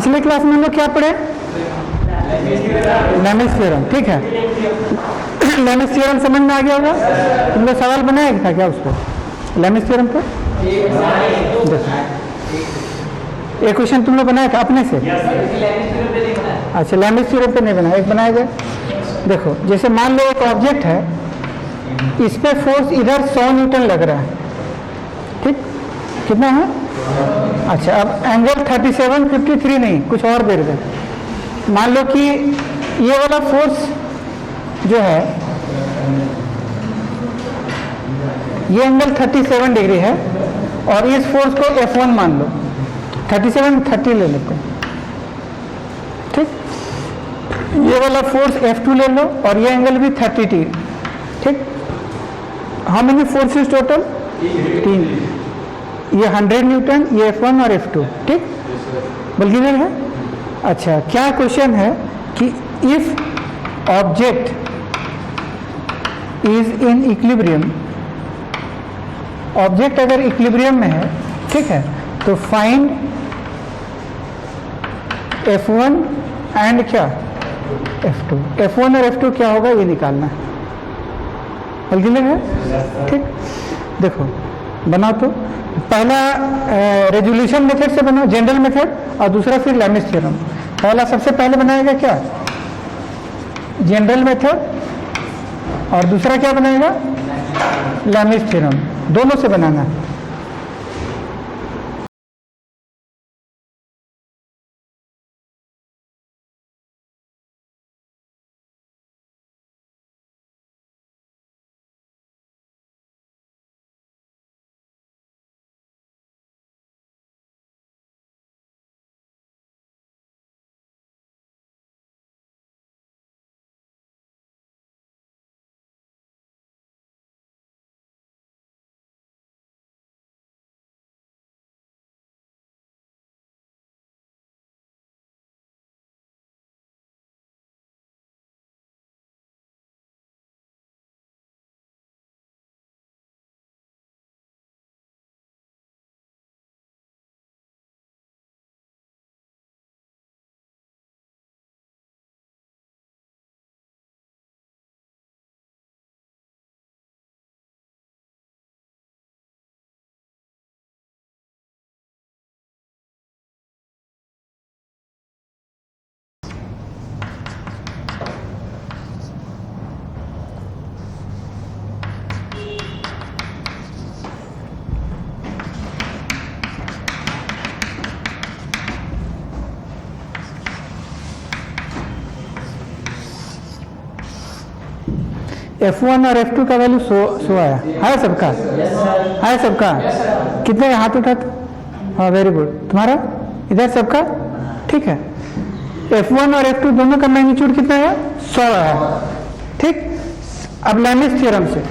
पिछले क्लास में हम लोग क्या पढ़े? लेमिस थ्योरम, ठीक है। लेमिस थ्योरम समझ में आ गया होगा? तुम लोग सवाल बनाया था क्या उस पर, लेमिस थ्योरम पर? एक क्वेश्चन तुम लोग बनाया था अपने से? अच्छा, लेमिस थ्योरम पे नहीं बनाया, एक बनाया गया। देखो, जैसे मान लो एक ऑब्जेक्ट है, इस पे फोर्स इधर 100 न्यूटन लग रहा है, ठीक? कितना है? अच्छा, अब एंगल 37, 53 नहीं, कुछ और दे रहे थे। मान लो कि ये वाला फोर्स जो है, ये एंगल 37 डिग्री है और इस फोर्स को F1 मान लो, 37 30 ले लेते हैं, ठीक? ये वाला फोर्स F2 ले लो और ये एंगल भी 30, ठीक? How many forces total? 3। ये 100 न्यूटन, ये F1 और F2, ठीक? बल्कि है। अच्छा, क्या क्वेश्चन है कि if object is in equilibrium, object अगर इक्विलिब्रियम में है, ठीक है, तो फाइंड F1 एंड क्या F2। F1 और F2 क्या होगा ये निकालना है, बल्कि है, ठीक? देखो बनाओ तो, पहला रेजोल्यूशन मेथड से बनाओ, जनरल मेथड, और दूसरा फिर लेमिस थ्योरम। पहला सबसे पहले बनाएगा क्या? जनरल मेथड, और दूसरा क्या बनाएगा? Lami's theorem. दोनों से बनाना है। F1 और F2 का वैल्यू 100 आया है सबका? है सबका? कितने हाथ उठाते? हाँ, वेरी गुड। तुम्हारा इधर सबका ठीक है। F1 और F2 दोनों का मैग्नीट्यूड कितना है? 100 है, ठीक? अब लेमिस थ्योरम से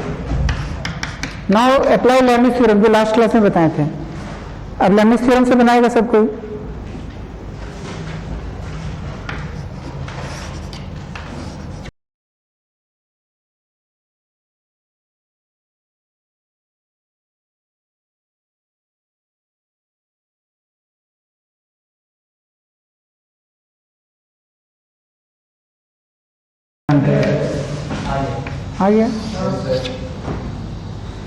नाउ अप्लाई लेमिस थ्योरम, जो लास्ट क्लास में बताए थे। अब लेमिस थ्योरम से बनाएगा सब कोई। आ गया?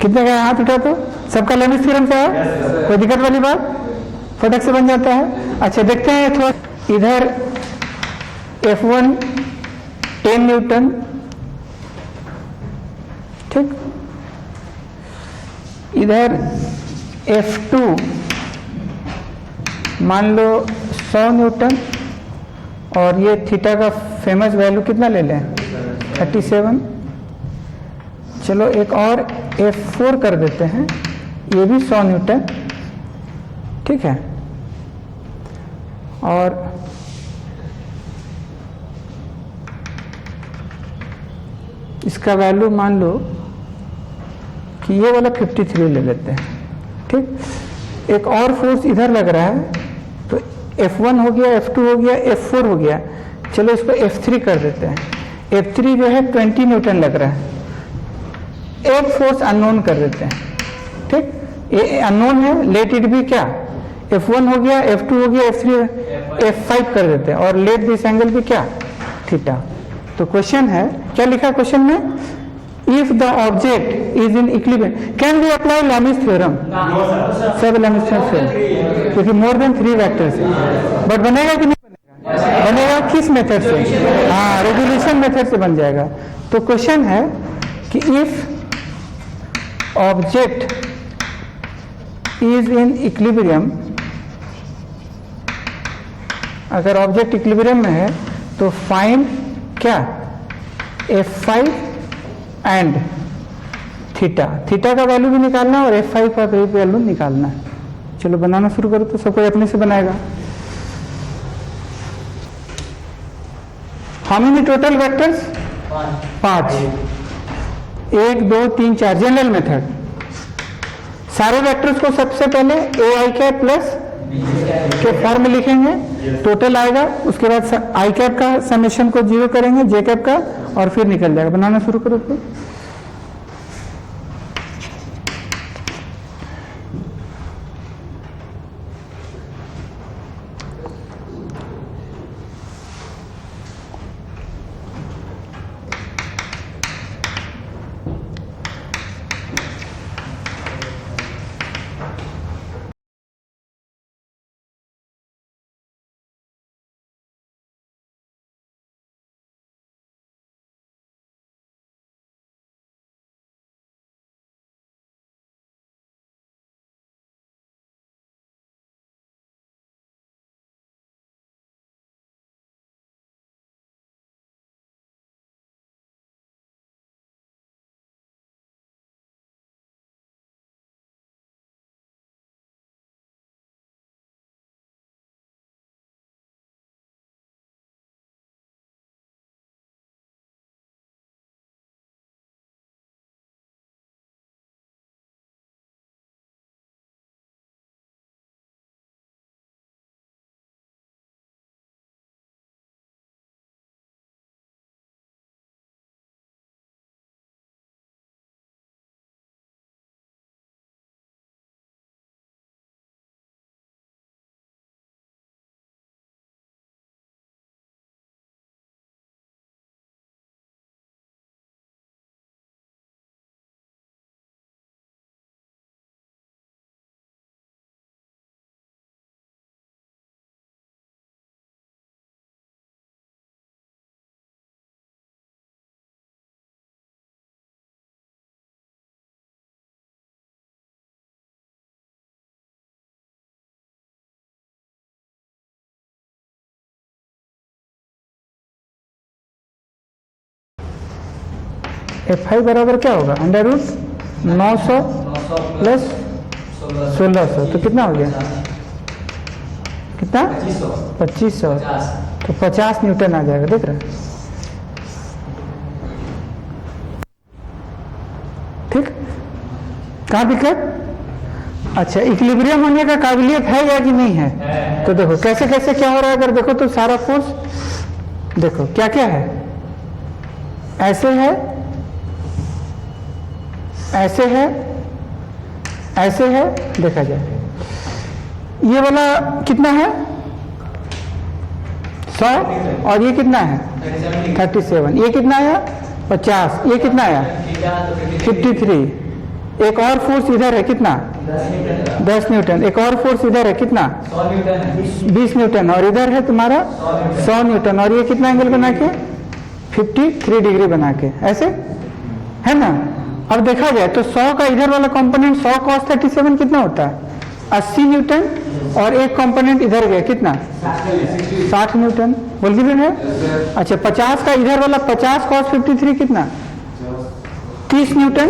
कितने का हाथ उठा तो सबका लेमिस थ्योरम से है? कोई दिक्कत वाली बात? फटक से बन जाता है। अच्छा, देखते हैं थोड़ा। इधर F1 10 न्यूटन, ठीक? इधर F2 मान लो 100 न्यूटन, और ये थीटा का फेमस वैल्यू कितना ले लें? 37। चलो एक और F4 कर देते हैं, ये भी 100 न्यूटन, ठीक है? और इसका वैल्यू मान लो कि ये वाला 53 ले लेते हैं, ठीक? एक और फोर्स इधर लग रहा है, तो F1 हो गया, F2 हो गया, F4 हो गया। चलो इसको F3 कर देते हैं। F3 जो है 20 न्यूटन लग रहा है। एक फोर्स अननोन कर देते हैं, ठीक? ये अननोन है, लेट इट बी क्या? F1 हो गया, F2 हो गया, F3 हो गया। F5 कर देते हैं और लेट दिस एंगल भी क्या, थीटा। तो क्वेश्चन है, क्या लिखा क्वेश्चन में, if the object is in equilibrium can we apply Lami's theorem? सब लैमिस थ्योरम, क्योंकि मोर देन 3 वेक्टर्स है। बट बनेगा कि नहीं बनेगा? बनेगा किस मेथड से? हाँ, रेजोल्यूशन मेथड से बन जाएगा। तो क्वेश्चन है कि if object is in equilibrium, अगर ऑब्जेक्ट इक्विलिब्रियम में है तो फाइंड क्या, F5 एंड थीटा। थीटा का वैल्यू भी निकालना है और F5 का भी वैल्यू निकालना है। चलो बनाना शुरू करो, तो सब कोई अपने से बनाएगा। How many total vectors? 5। 1 2 3 4 general method. सारे वेक्टर्स को सबसे पहले AI कैप प्लस के फॉर्म में लिखेंगे, टोटल आएगा। उसके बाद आई कैप का समेशन को 0 करेंगे, जे कैप का, और फिर निकल जाएगा। बनाना शुरू करो फिर। F5 बराबर क्या होगा, अंडर रूट 900 प्लस 1600, तो कितना हो गया, कितना 2500, तो 50 न्यूटन आ जाएगा। देख रहे हैं, ठीक। कहाँ दिक्कत? अच्छा, इक्विलिब्रियम होने का काबिलियत है या कि नहीं है? तो देखो कैसे कैसे क्या हो रहा है। अगर देखो तो सारा फोर्स देखो क्या क्या है, ऐसे है, ऐसे है, ऐसे है। देखा जाए ये वाला कितना है 100, और ये कितना है 37, ये कितना आया 50, ये कितना आया 53। एक और फोर्स इधर है कितना 10 न्यूटन, एक और फोर्स इधर है कितना 20 न्यूटन, और इधर है तुम्हारा 100 न्यूटन, और ये कितना एंगल बना के 53 डिग्री बना के, ऐसे है ना। अब देखा जाए तो 100 का इधर वाला कंपोनेंट 100 cos 37 कितना होता है 80 न्यूटन, और एक कंपोनेंट इधर गया कितना 60 न्यूटन, बोल भी है। अच्छा, 50 का इधर वाला 50 cos 53 कितना 30 न्यूटन,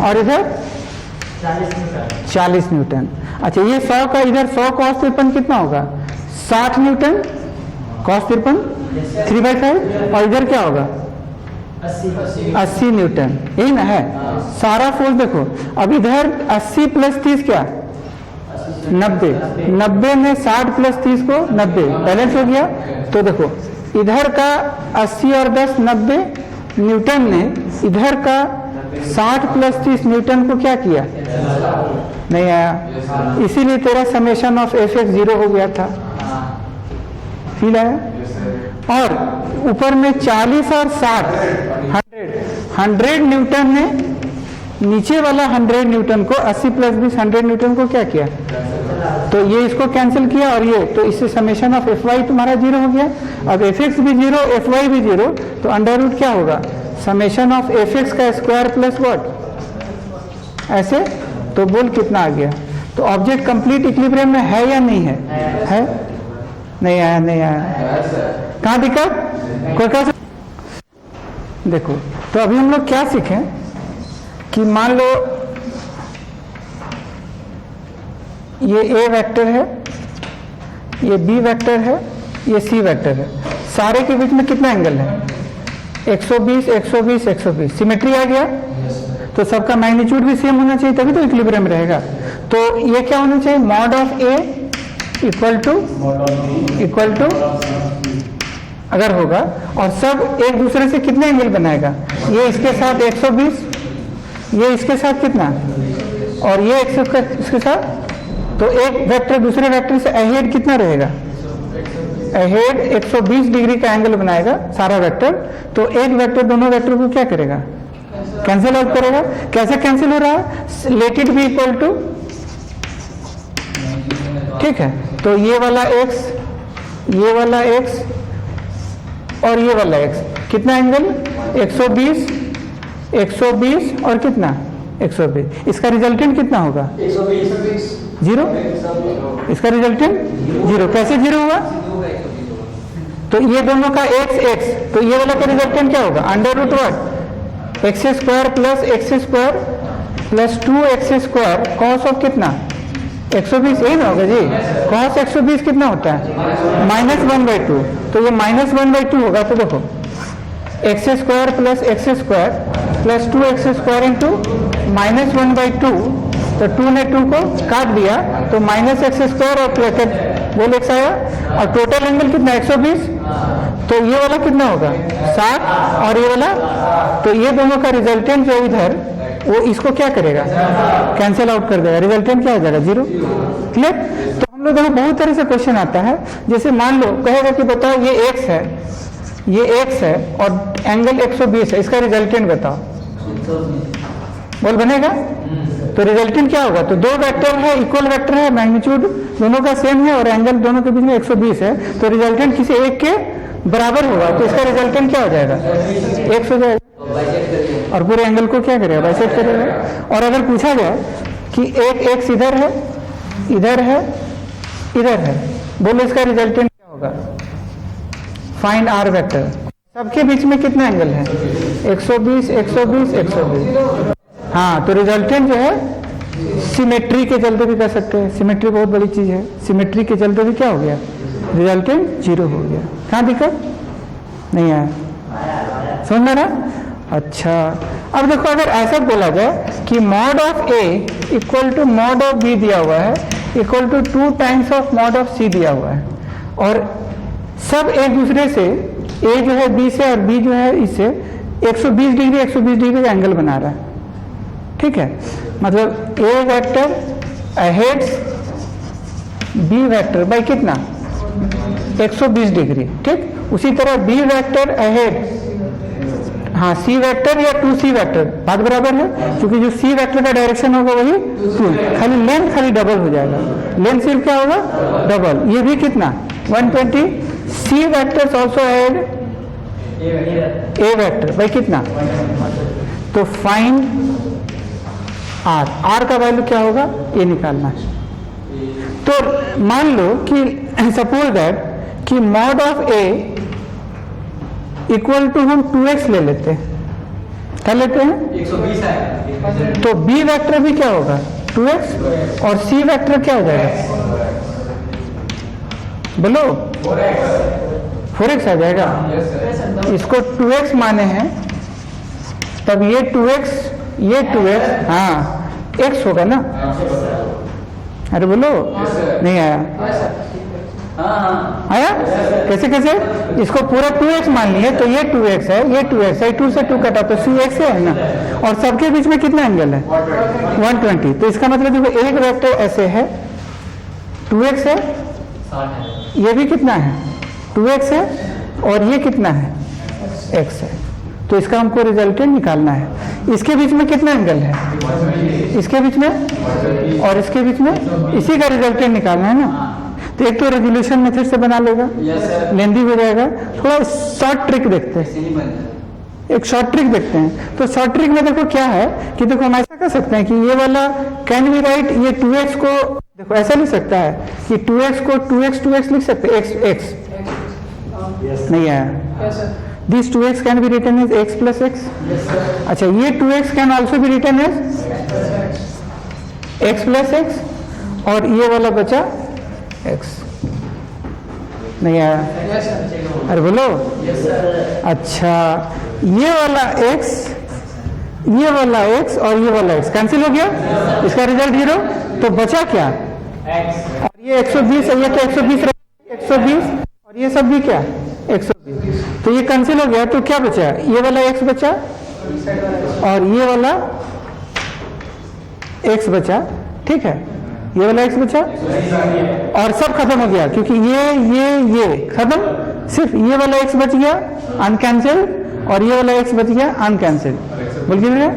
और इधर 40 न्यूटन। अच्छा, ये 100 का इधर 100 cos 53 कितना होगा 60 न्यूटन cos 53 3/5, और इधर क्या होगा 80 न्यूटन, यही ना है सारा फोर्स। देखो अब इधर 80 प्लस 30 क्या 90, 90 में 60 प्लस 30 को 90 बैलेंस हो गया। तो देखो इधर का 80 और 10 90 न्यूटन ने इधर का 60 प्लस 30 न्यूटन को क्या किया, नहीं आया, इसीलिए तेरा समेशन ऑफ Fx 0 हो गया था। फील आया? और ऊपर में 40 और 60 100 न्यूटन ने नीचे वाला 100 न्यूटन को 80 प्लस 20 100 न्यूटन को क्या किया? तो ये इसको कैंसिल किया और ये, तो इससे समेशन ऑफ एफ वाई तुम्हारा 0 हो गया। अब एफ एक्स भी 0 एफ वाई भी 0, तो अंडर रूट क्या होगा? समेशन ऑफ एफ एक्स का स्क्वायर प्लस व्हाट, ऐसे। तो बोल कितना आ गया? तो ऑब्जेक्ट कंप्लीट इक्विलिब्रियम में है या नहीं है? है? नहीं आया, नहीं आया। कहाँ दिक्कत? कोई कहा? देखो, तो अभी हम लोग क्या सीखें कि मान लो ये ए वेक्टर है, ये बी वेक्टर है, ये सी वेक्टर है, सारे के बीच में कितना एंगल है? 120 120 120। सिमेट्री आ गया। तो सबका मैग्नीट्यूड भी सेम होना चाहिए, तभी तो इक्विलिब्रियम रहेगा। तो ये क्या होना चाहिए? Mod of a equal to अगर होगा, और सब एक दूसरे से कितने एंगल बनाएगा? ये इसके साथ 120, ये इसके साथ कितना, और ये इसके साथ, तो एक वेक्टर दूसरे वेक्टर से अहेड कितना रहेगा? अहेड 120 डिग्री का एंगल बनाएगा सारा वेक्टर। तो एक वेक्टर दोनों वेक्टर को क्या करेगा? कैंसिल आउट करेगा। कैसे कैंसिल हो रहा है? Let it be equal to, ठीक है। तो ये वाला x, ये वाला x और ये वाला x कितना एंगल? 120 120 और कितना? 120। इसका रिजल्टेंट कितना होगा? 0। इसका रिजल्टेंट 0। कैसे 0 हुआ? तो ये दोनों का x, तो ये वाला का रिजल्टेंट क्या होगा? Under root what, x square plus x square plus 2x² cos of कितना? 120। यही ना होगा जी? कॉस 120 कितना होता है? -1/2। तो ये -1/2 होगा। तो देखो, x² plus x² plus 2x² into -1/2, तो 2 ने 2 को काट दिया, तो -x² और बोल x आया, और टोटल एंगल कितना? 120। तो ये वाला कितना होगा? 60, और ये वाला, तो ये दोनों का रिजल्टेंट जो इधर, वो इसको क्या करेगा? कैंसिल आउट कर देगा। रिजल्टेंट क्या हो जाएगा? 0। क्लियर? तो हम लोग देखो बहुत तरह से क्वेश्चन आता है। जैसे मान लो कहेगा कि बताओ ये x है, ये x है और एंगल 120 है, इसका रिजल्टेंट बताओ। बोल बनेगा? तो रिजल्टेंट क्या होगा? तो दो वेक्टर है, इक्वल वेक्टर है, मैग्नीट्यूड दोनों का सेम है और एंगल दोनों के बीच में 120 है, तो रिजल्टेंट किसी एक के बराबर होगा। तो इसका रिजल्टेंट क्या हो जाएगा? x हो जाएगा। और पूरे एंगल को क्या करेगा? बाइसेक्ट करेगा। और अगर पूछा गया कि एक x इधर है, इधर है, इधर है, बोलो इसका रिजल्टेंट क्या होगा? Find r vector. सबके बीच में कितना एंगल है? 120 120 120। हाँ, तो रिजल्टेंट जो है सिमेट्री के चलते भी कर सकते हैं। सिमेट्री बहुत बड़ी चीज है। सिमेट्री के चलते भी क्या हो गया? रिजल्टेंट 0 हो गया। कहाँ दिक्कत? नहीं आया? समझ में ना? अच्छा, अब देखो, अगर ऐसा बोला जाए कि mod of a equal to mod of b दिया हुआ है, equal to 2 times of mod of c दिया हुआ है, और सब एक दूसरे से, a जो है b से और b जो है इससे 120 डिग्री का एंगल बना रहा है, ठीक है। मतलब a vector aheads b vector by कितना? 120 डिग्री, ठीक। उसी तरह b वेक्टर अहेड, हाँ, c वेक्टर या 2c वेक्टर, बात बराबर है, क्योंकि जो c वेक्टर का डायरेक्शन होगा वही 2, खाली लेंथ खाली डबल हो जाएगा। लेंथ सिर्फ क्या होगा? डबल। ये भी कितना? 120। c vectors also ahead a vector by कितना? तो फाइंड r का वैल्यू क्या होगा? ये निकालना है। तो मान लो कि सपोज दैट कि mod of a equal to हम 2x ले लेते हैं, कर लेते हैं, 120 है। तो b वेक्टर भी क्या होगा? 2x, और c वेक्टर क्या हो जाएगा? बोलो, 4x आ जाएगा। इसको 2x माने हैं, तब ये 2x, ये 2x, हाँ, x होगा ना? अरे बोलो, नहीं आया? आया? कैसे कैसे? इसको पूरा 2x मान लिए, तो ये 2x है, ये 2x है, 2 से 2 कटा तो c(x) है ना। और सबके बीच में कितना एंगल है? 120। तो इसका मतलब देखो, एक वेक्टर ऐसे है, 2x है, ये भी कितना है? 2x है और ये कितना है, x है। तो इसका हमको रिजल्टेंट निकालना है। इसके बीच में कितना एंगल है, इसके बीच में और इसके बीच में, इसी का रिजल्टेंट निकालना है ना। तो एक तो रेजोल्यूशन मेथड से बना लेगा, लेंदी हो जाएगा। थोड़ा शॉर्ट ट्रिक देखते हैं, एक शॉर्ट ट्रिक देखते हैं। तो शॉर्ट ट्रिक में देखो क्या है कि देखो हम ऐसा कर सकते हैं कि ये वाला कैन बी राइट, ये 2x को देखो ऐसा लिख सकता है कि 2x को 2x लिख सकते हैं, x नहीं आया। These 2x can be written as x plus x. अच्छा, ये 2x can also be written as x plus x, और ये वाला बचा x नहीं आया। अरे बोलो। अच्छा, ये वाला x, ये वाला x और ये वाला x कैंसिल हो गया, इसका रिजल्ट 0। तो बचा क्या, और ये 120 है, ये तो 120 और ये सब भी क्या 120, तो ये कैंसिल हो गया। तो क्या बचा, ये वाला x बचा और ये वाला x बचा, ठीक है, ये वाला x बचा और सब खत्म हो गया, क्योंकि ये खत्म, सिर्फ ये वाला x बच गया अनकैंसिल्ड और ये वाला x बच गया अनकैंसिल्ड, बोल गया।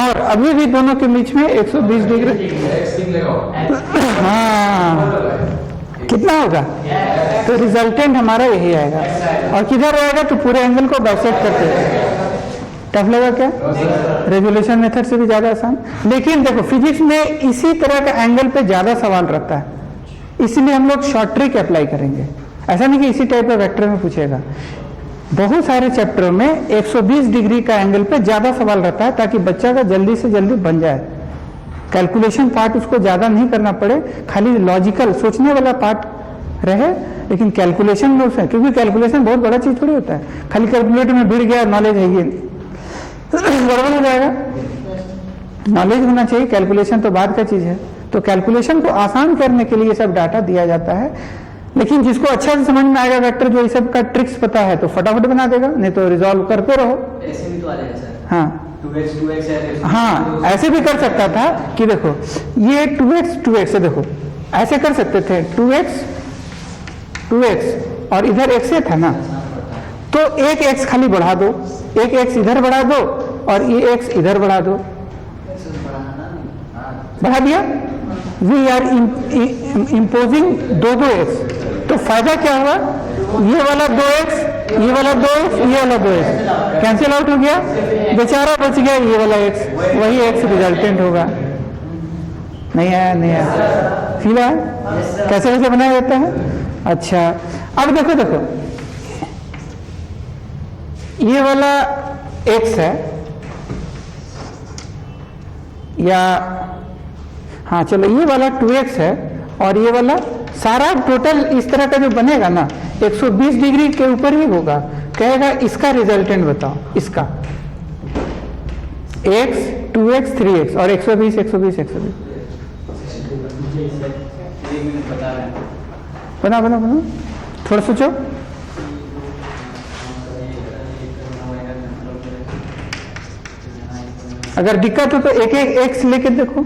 और अभी भी दोनों के बीच में 120 डिग्री, हाँ कितना होगा, तो रिजल्टेंट हमारा यही आएगा। और किधर रहेगा, तो पूरे एंगल को बाइसेक्ट करते हैं। टफ लगा क्या, रेजोल्यूशन मेथड से भी ज्यादा आसान। लेकिन देखो फिजिक्स में इसी तरह का एंगल पे ज्यादा सवाल रहता है, इसलिए हम लोग शॉर्ट ट्रिक अप्लाई करेंगे। ऐसा नहीं कि इसी टाइप का वेक्टर में पूछेगा, बहुत सारे चैप्टरों में 120 डिग्री का एंगल पे ज्यादा सवाल रहता है, ताकि बच्चा का जल्दी से जल्दी बन जाए। कैलकुलेशन पार्ट उसको ज्यादा नहीं करना पड़े, खाली लॉजिकल सोचने वाला पार्ट रहे, लेकिन कैलकुलेशन में उसे, क्योंकि कैलकुलेशन बहुत बड़ा चीज थोड़ी होता है, खाली कैलकुलेटर में भिड़ गया नॉलेज है ये गड़बड़ हो जाएगा। नॉलेज होना चाहिए, कैलकुलेशन तो बाद का चीज है। तो कैलकुलेशन को आसान करने के लिए ये सब डाटा दिया जाता है। लेकिन जिसको अच्छा से समझ में आएगा वेक्टर, जो ये सब का ट्रिक्स पता है, तो फटाफट बना देगा, नहीं तो रिजॉल्व करते रहो। ऐसे भी तो आ जाएगा सर, हाँ 2x है, हाँ ऐसे भी कर सकता था कि देखो ये 2x है, देखो ऐसे कर सकते थे 2x और इधर x था ना, तो एक x खाली बढ़ा दो, एक x इधर बढ़ा दो और ये x इधर बढ़ा दो, बढ़ा दिया। वी आर इम्पोजिंग दो x, तो फायदा क्या हुआ, ये वाला 2x, ये वाला 2x, ये वाला 2x कैंसिल आउट हो गया, बेचारा बच गया ये वाला x, वही x रिजल्टेंट होगा। नहीं आया, फील आया कैसे कैसे बनाया जाता है। अच्छा, अब देखो ये वाला x है, या हाँ चलो ये वाला 2x है, और ये वाला सारा टोटल इस तरह का जो बनेगा ना 120 डिग्री के ऊपर ही होगा। कहेगा इसका रिजल्टेंट बताओ, इसका x 2x 3x और 120 बना थोड़ा सोचो। अगर दिक्कत हो तो एक x लेके देखो,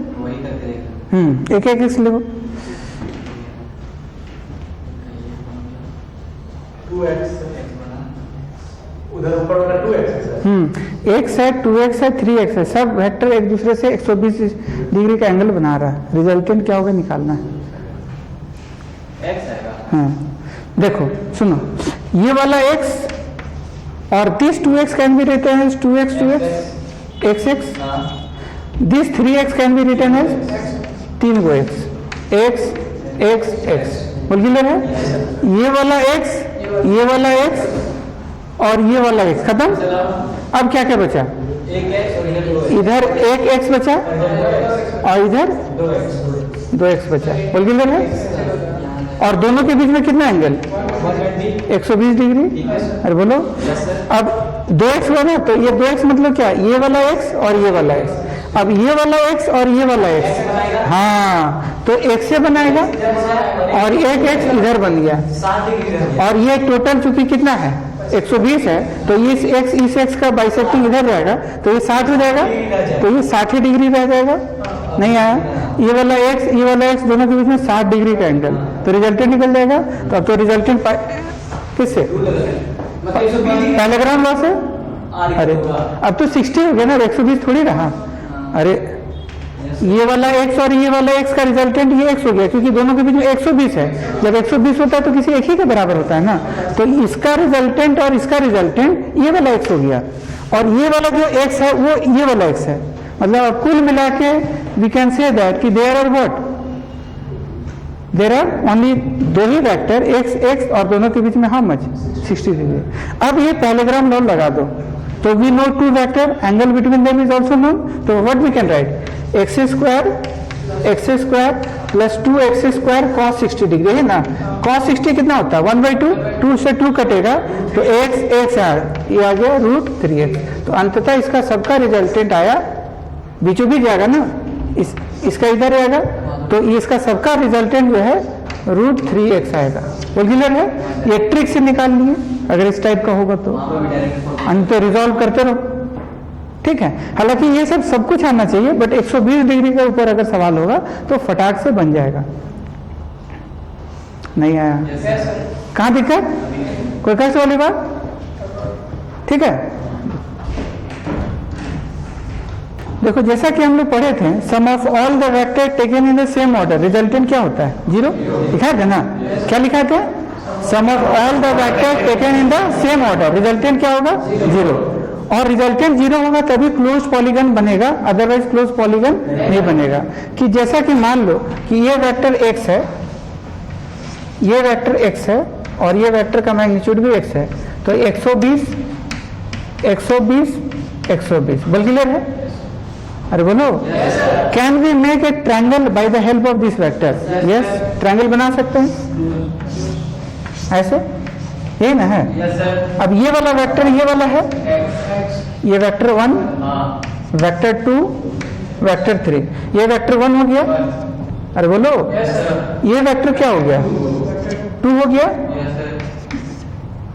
एक x लिखो। 2x उधर ऊपर वाला 2x है सर, x है 2x है 3x है, सब वेक्टर एक दूसरे से 120 डिग्री का एंगल बना रहा है। रिजल्टेंट क्या होगा निकालना है, x आएगा। हाँ देखो सुनो, ये वाला x और this 2x can be written as 2x xx, this 3x can be written as 3 go x बोल क्लियर है। ये वाला x, ये वाला x और ये वाला x खत्म। अब क्या क्या बचा, इधर एक x बचा और इधर 2x बचा, बोल क्लियर है। और दोनों के बीच में कितना एंगल 120 डिग्री। अरे बोलो, अब 2x हुआ ना, तो ये 2x मतलब क्या, ये वाला x और ये वाला x। अब ये वाला x और ये वाला x, हाँ तो x से बनाएगा और एक x इधर बन गया, और ये टोटल चूंकि कितना है 120 है, तो ये इस x का बाइसेक्टिंग इधर रहेगा, तो ये 60 हो जाएगा, तो ये 60 डिग्री रह जाएगा। नहीं आया, ये वाला x ये वाला x दोनों के बीच में 60 डिग्री का एंगल, तो रिजल्टेंट निकल जाएगा। तो अब तो रिजल्टेंट किससे? मतलब 120 पैरेग्राम लॉ से। अरे अब तो 60 हो गया ना, 120 थोड़ी रहा। अरे ये वाला x और ये वाला x का रिजल्टेंट ये x हो गया, क्योंकि दोनों के बीच में 120 है। जब 120 होता है तो किसी एक ही के बराबर होता है ना, तो इसका रिजल्टेंट और इसका रिजल्टेंट ये वाला x हो गया, और ये वाला जो x है वो ये वाला x है। मतलब कुल मिला के वी कैन से दैट कि there are what, there are only दो ही वेक्टर x x, और दोनों के बीच में हाउ मच 60 डिग्री। अब ये पैरेग्राम लॉ लगा दो, तो we know two vector, angle between them is also known, तो what we can write x square plus 2x² cos 60 degree है ना। cos 60 कितना होता है 1/2, 2 से 2 कटेगा तो x ये आ गया √3x। तो अंततः इसका सबका रिजल्टेंट आया, बीचों बीच जाएगा ना, इसका इधर आएगा, तो इसका सबका रिजल्टेंट जो है √3x आएगा। वो क्लियर है? ये ट्रिक से निकाल लिए, अगर इस टाइप का होगा तो अंत रिजॉल्व करते रहो, ठीक है। हालांकि ये सब कुछ आना चाहिए, बट 120 डिग्री के ऊपर अगर सवाल होगा तो फटाक से बन जाएगा। नहीं आया? कहाँ दिक्कत? कोई कैसे वाली बात? ठीक है, देखो जैसा कि हम लोग पढ़े थे, sum of all the vector taken in the same order, resultant क्या होता है? 0। लिखा था ना, क्या लिखा था? Sum of all the vector taken in the same order, resultant क्या होगा? 0। और रिजल्टेंट 0 होगा तभी क्लोज पॉलीगन बनेगा, अदरवाइज क्लोज पॉलीगन नहीं बनेगा। कि जैसा कि मान लो कि ये वेक्टर x है, ये वेक्टर x है, और ये वेक्टर का मैग्नीट्यूड भी x है, तो 120 120 120 बोल क्लियर है? अरे बोलो, can we make a triangle by the help of this vector? Yes, triangle बना सकते हैं ऐसे, ये ना है। अब ये वाला वेक्टर ये वाला है, ये वेक्टर 1, वेक्टर 2, वेक्टर 3, ये वेक्टर 1 हो गया। अरे बोलो, ये वेक्टर क्या हो गया? 2 हो गया,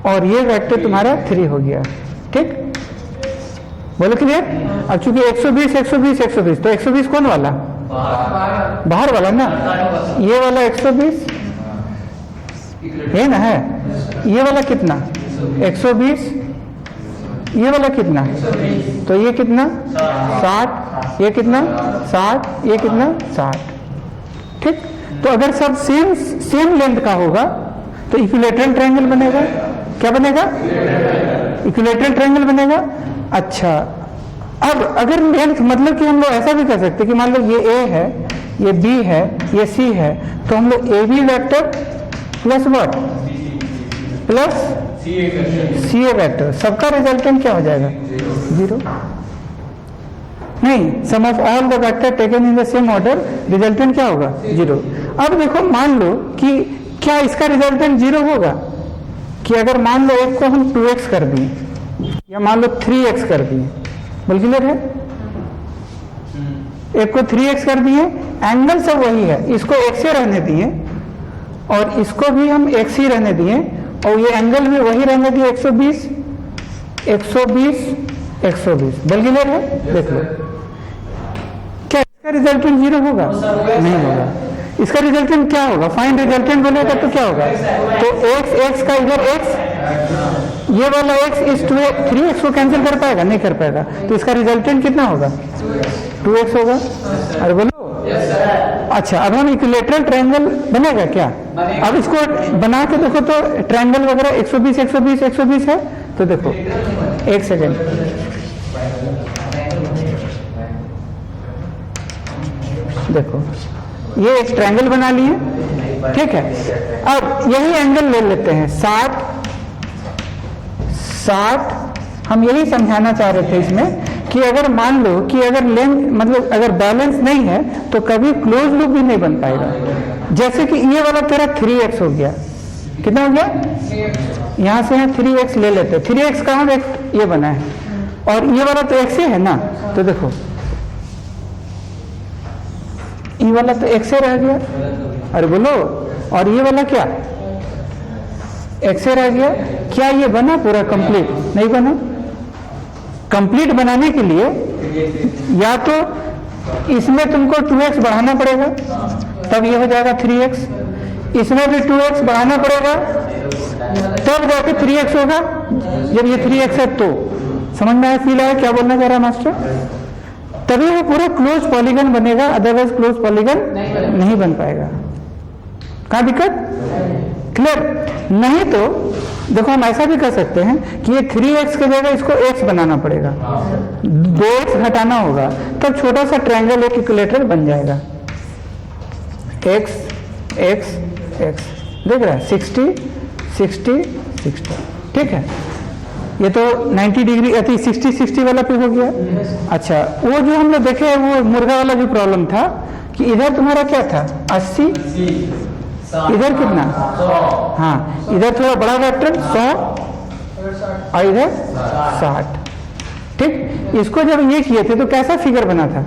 और ये वेक्टर तुम्हारा 3 हो गया, ठीक? बोलो क्लियर? अब चूंकि 120 120 120, तो 120 कौन वाला? बाहर वाला ना, ये वाला 120 ये ना है, ये वाला कितना? 120, ये वाला कितना? तो ये कितना? 60, ये कितना? 60, ये कितना? 60, ठीक। तो अगर सब सेम लेंथ का होगा तो इक्विलेटरल ट्रायंगल बनेगा। क्या बनेगा? इक्विलेटरल ट्रायंगल बनेगा। अच्छा, अब अगर लेंथ, मतलब कि हम लोग ऐसा भी कर सकते कि मान लो ये A है, ये B है, ये C है, तो हम लोग AB vector plus what plus CA vector, सबका रिजल्टेंट क्या हो जाएगा? 0। नहीं, sum of all the vector taken in the same order, resultant क्या होगा? 0। अब देखो, मान लो कि क्या इसका रिजल्टेंट 0 होगा? कि अगर मान लो एक को हम 2x कर दिए, या मान लो 3x कर दिए, बोल क्लियर है? एक को 3x कर दिए, एंगल सब वही है, इसको x से रहने दिए और इसको भी हम x ही रहने दिए, और ये एंगल भी वही रहने दिए 120 120 120, बोल क्लियर है? देख लो, क्या इसका रिजल्टेंट 0 होगा? नहीं होगा। इसका रिजल्टेंट क्या होगा? फाइंड रिजल्टेंट बोलेगा तो क्या होगा? तो x का इधर x, ये वाला x इस 3x को कैंसिल कर पाएगा? नहीं कर पाएगा। तो इसका रिजल्टेंट कितना होगा? 2x होगा। अरे बोलो, अच्छा, अब हम इक्विलेटरल ट्रायंगल बनेगा क्या? अब इसको बना के देखो तो ट्रायंगल वगैरह 120 120 120 है, तो देखो एक सेकेंड, देखो ये एक ट्रायंगल बना लिए, ठीक है। अब यही एंगल ले लेते हैं 60 60। हम यही समझाना चाह रहे थे इसमें कि अगर मान लो कि अगर लेंथ, मतलब अगर बैलेंस नहीं है तो कभी क्लोज लूप भी नहीं बन पाएगा। जैसे कि ये वाला तेरा 3x हो गया, कितना हो गया? यहाँ से यहाँ 3x ले लेते हैं, 3x का हम एक ये बना है, और ये वाला तो x है ना, तो देखो ये वाला तो x रह गया। अरे बोलो, और ये वाला क्या? x रह गया। क्या ये बना पूरा कंप्लीट? नहीं बना। कंप्लीट बनाने के लिए या तो इसमें तुमको 2x बढ़ाना पड़ेगा, तब ये हो जाएगा 3x, इसमें भी 2x बढ़ाना पड़ेगा, तब जाके 3x होगा। जब ये 3x है तो समझ में आया, फील आया क्या बोलना चाह रहा है मास्टर? तभी वो पूरा क्लोज पॉलीगन बनेगा, अदरवाइज क्लोज पॉलीगन नहीं बन पाएगा। कहाँ दिक्कत? क्लियर? नहीं तो देखो हम ऐसा भी कर सकते हैं कि ये 3x की जगह इसको x बनाना पड़ेगा, 2x हटाना होगा, तब छोटा सा ट्रायंगल एक इक्विलेटरल बन जाएगा। x x x देख रहा है, 60 60 60, ठीक है। ये तो 90 डिग्री 60 60 वाला पे हो गया। अच्छा, वो जो हम लोग देखे वो मुर्गा वाला जो प्रॉब्लम था कि इधर तुम्हारा क्या था 80, इधर कितना? हाँ, इधर थोड़ा बड़ा वेक्टर 100 और इधर 60, ठीक। इसको जब ये किए थे तो कैसा फिगर बना था?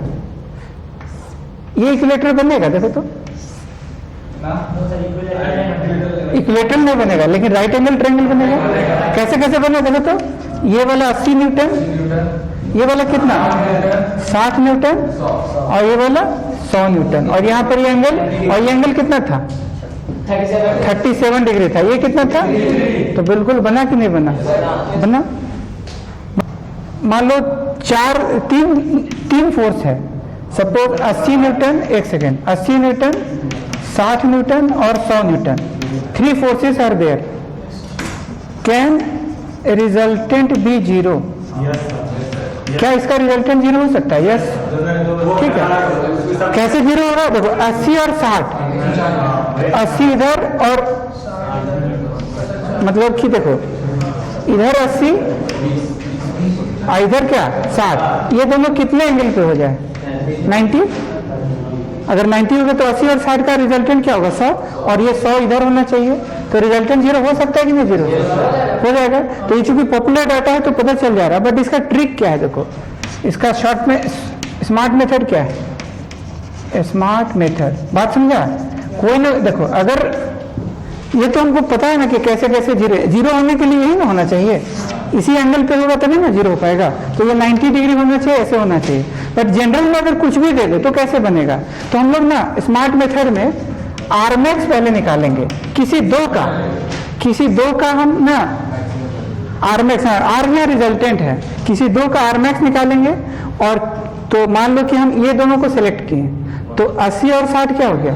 ये इक्विलेटर बनेगा, देखो तो इक्विलेटर नहीं बनेगा, लेकिन राइट एंगल ट्रायंगल बनेगा। कैसे कैसे बने देखो तो, ये वाला 80 न्यूटन, ये वाला कितना 60 न्यूटन, और ये वाला 100 न्यूटन, और यहाँ पर ये एंगल, और ये एंगल कितना था 37 डिग्री था। ये कितना था? तो बिल्कुल बना कि नहीं बना? बना। मान लो तीन फोर्स है, सपोज 80 न्यूटन, एक सेकेंड, 80 न्यूटन, 60 न्यूटन और 100 Newton, 3 forces are there. Can resultant be 0? क्या इसका रिजल्टेंट 0 हो सकता है? यस, ठीक है। कैसे 0 होगा? देखो 80 और 60, 80 इधर और मतलब कि देखो इधर 80 और इधर क्या 60, ये दोनों कितने एंगल पे हो जाए? 90। अगर 90 होगा तो 80 और 60 का रिजल्टेंट क्या होगा 100, और ये 100 इधर होना चाहिए, तो रिजल्टेंट 0 हो सकता है कि नहीं? 0 हो जाएगा। तो ये चूंकि पॉपुलर डाटा है तो पता चल जा रहा है, बट इसका ट्रिक क्या है? देखो इसका शॉर्ट में स्मार्ट मेथड क्या है? स्मार्ट मेथड, बात समझा? कोई ना, देखो अगर ये तो हमको पता है ना कि कैसे कैसे 0 होने के लिए यही ना होना चाहिए, इसी एंगल पे होगा तभी ना 0 हो पाएगा। तो ये 90 डिग्री होना चाहिए, ऐसे होना चाहिए। बट जनरल में अगर कुछ भी दे दे तो कैसे बनेगा? तो हम लोग ना स्मार्ट मेथड में आरमैक्स पहले निकालेंगे, किसी दो का हम ना आरमैक्स, आर यहाँ रिजल्टेंट है, किसी दो का आरमैक्स निकालेंगे। और तो मान लो कि हम ये दोनों को सिलेक्ट किए, तो 80 और 60 क्या हो गया?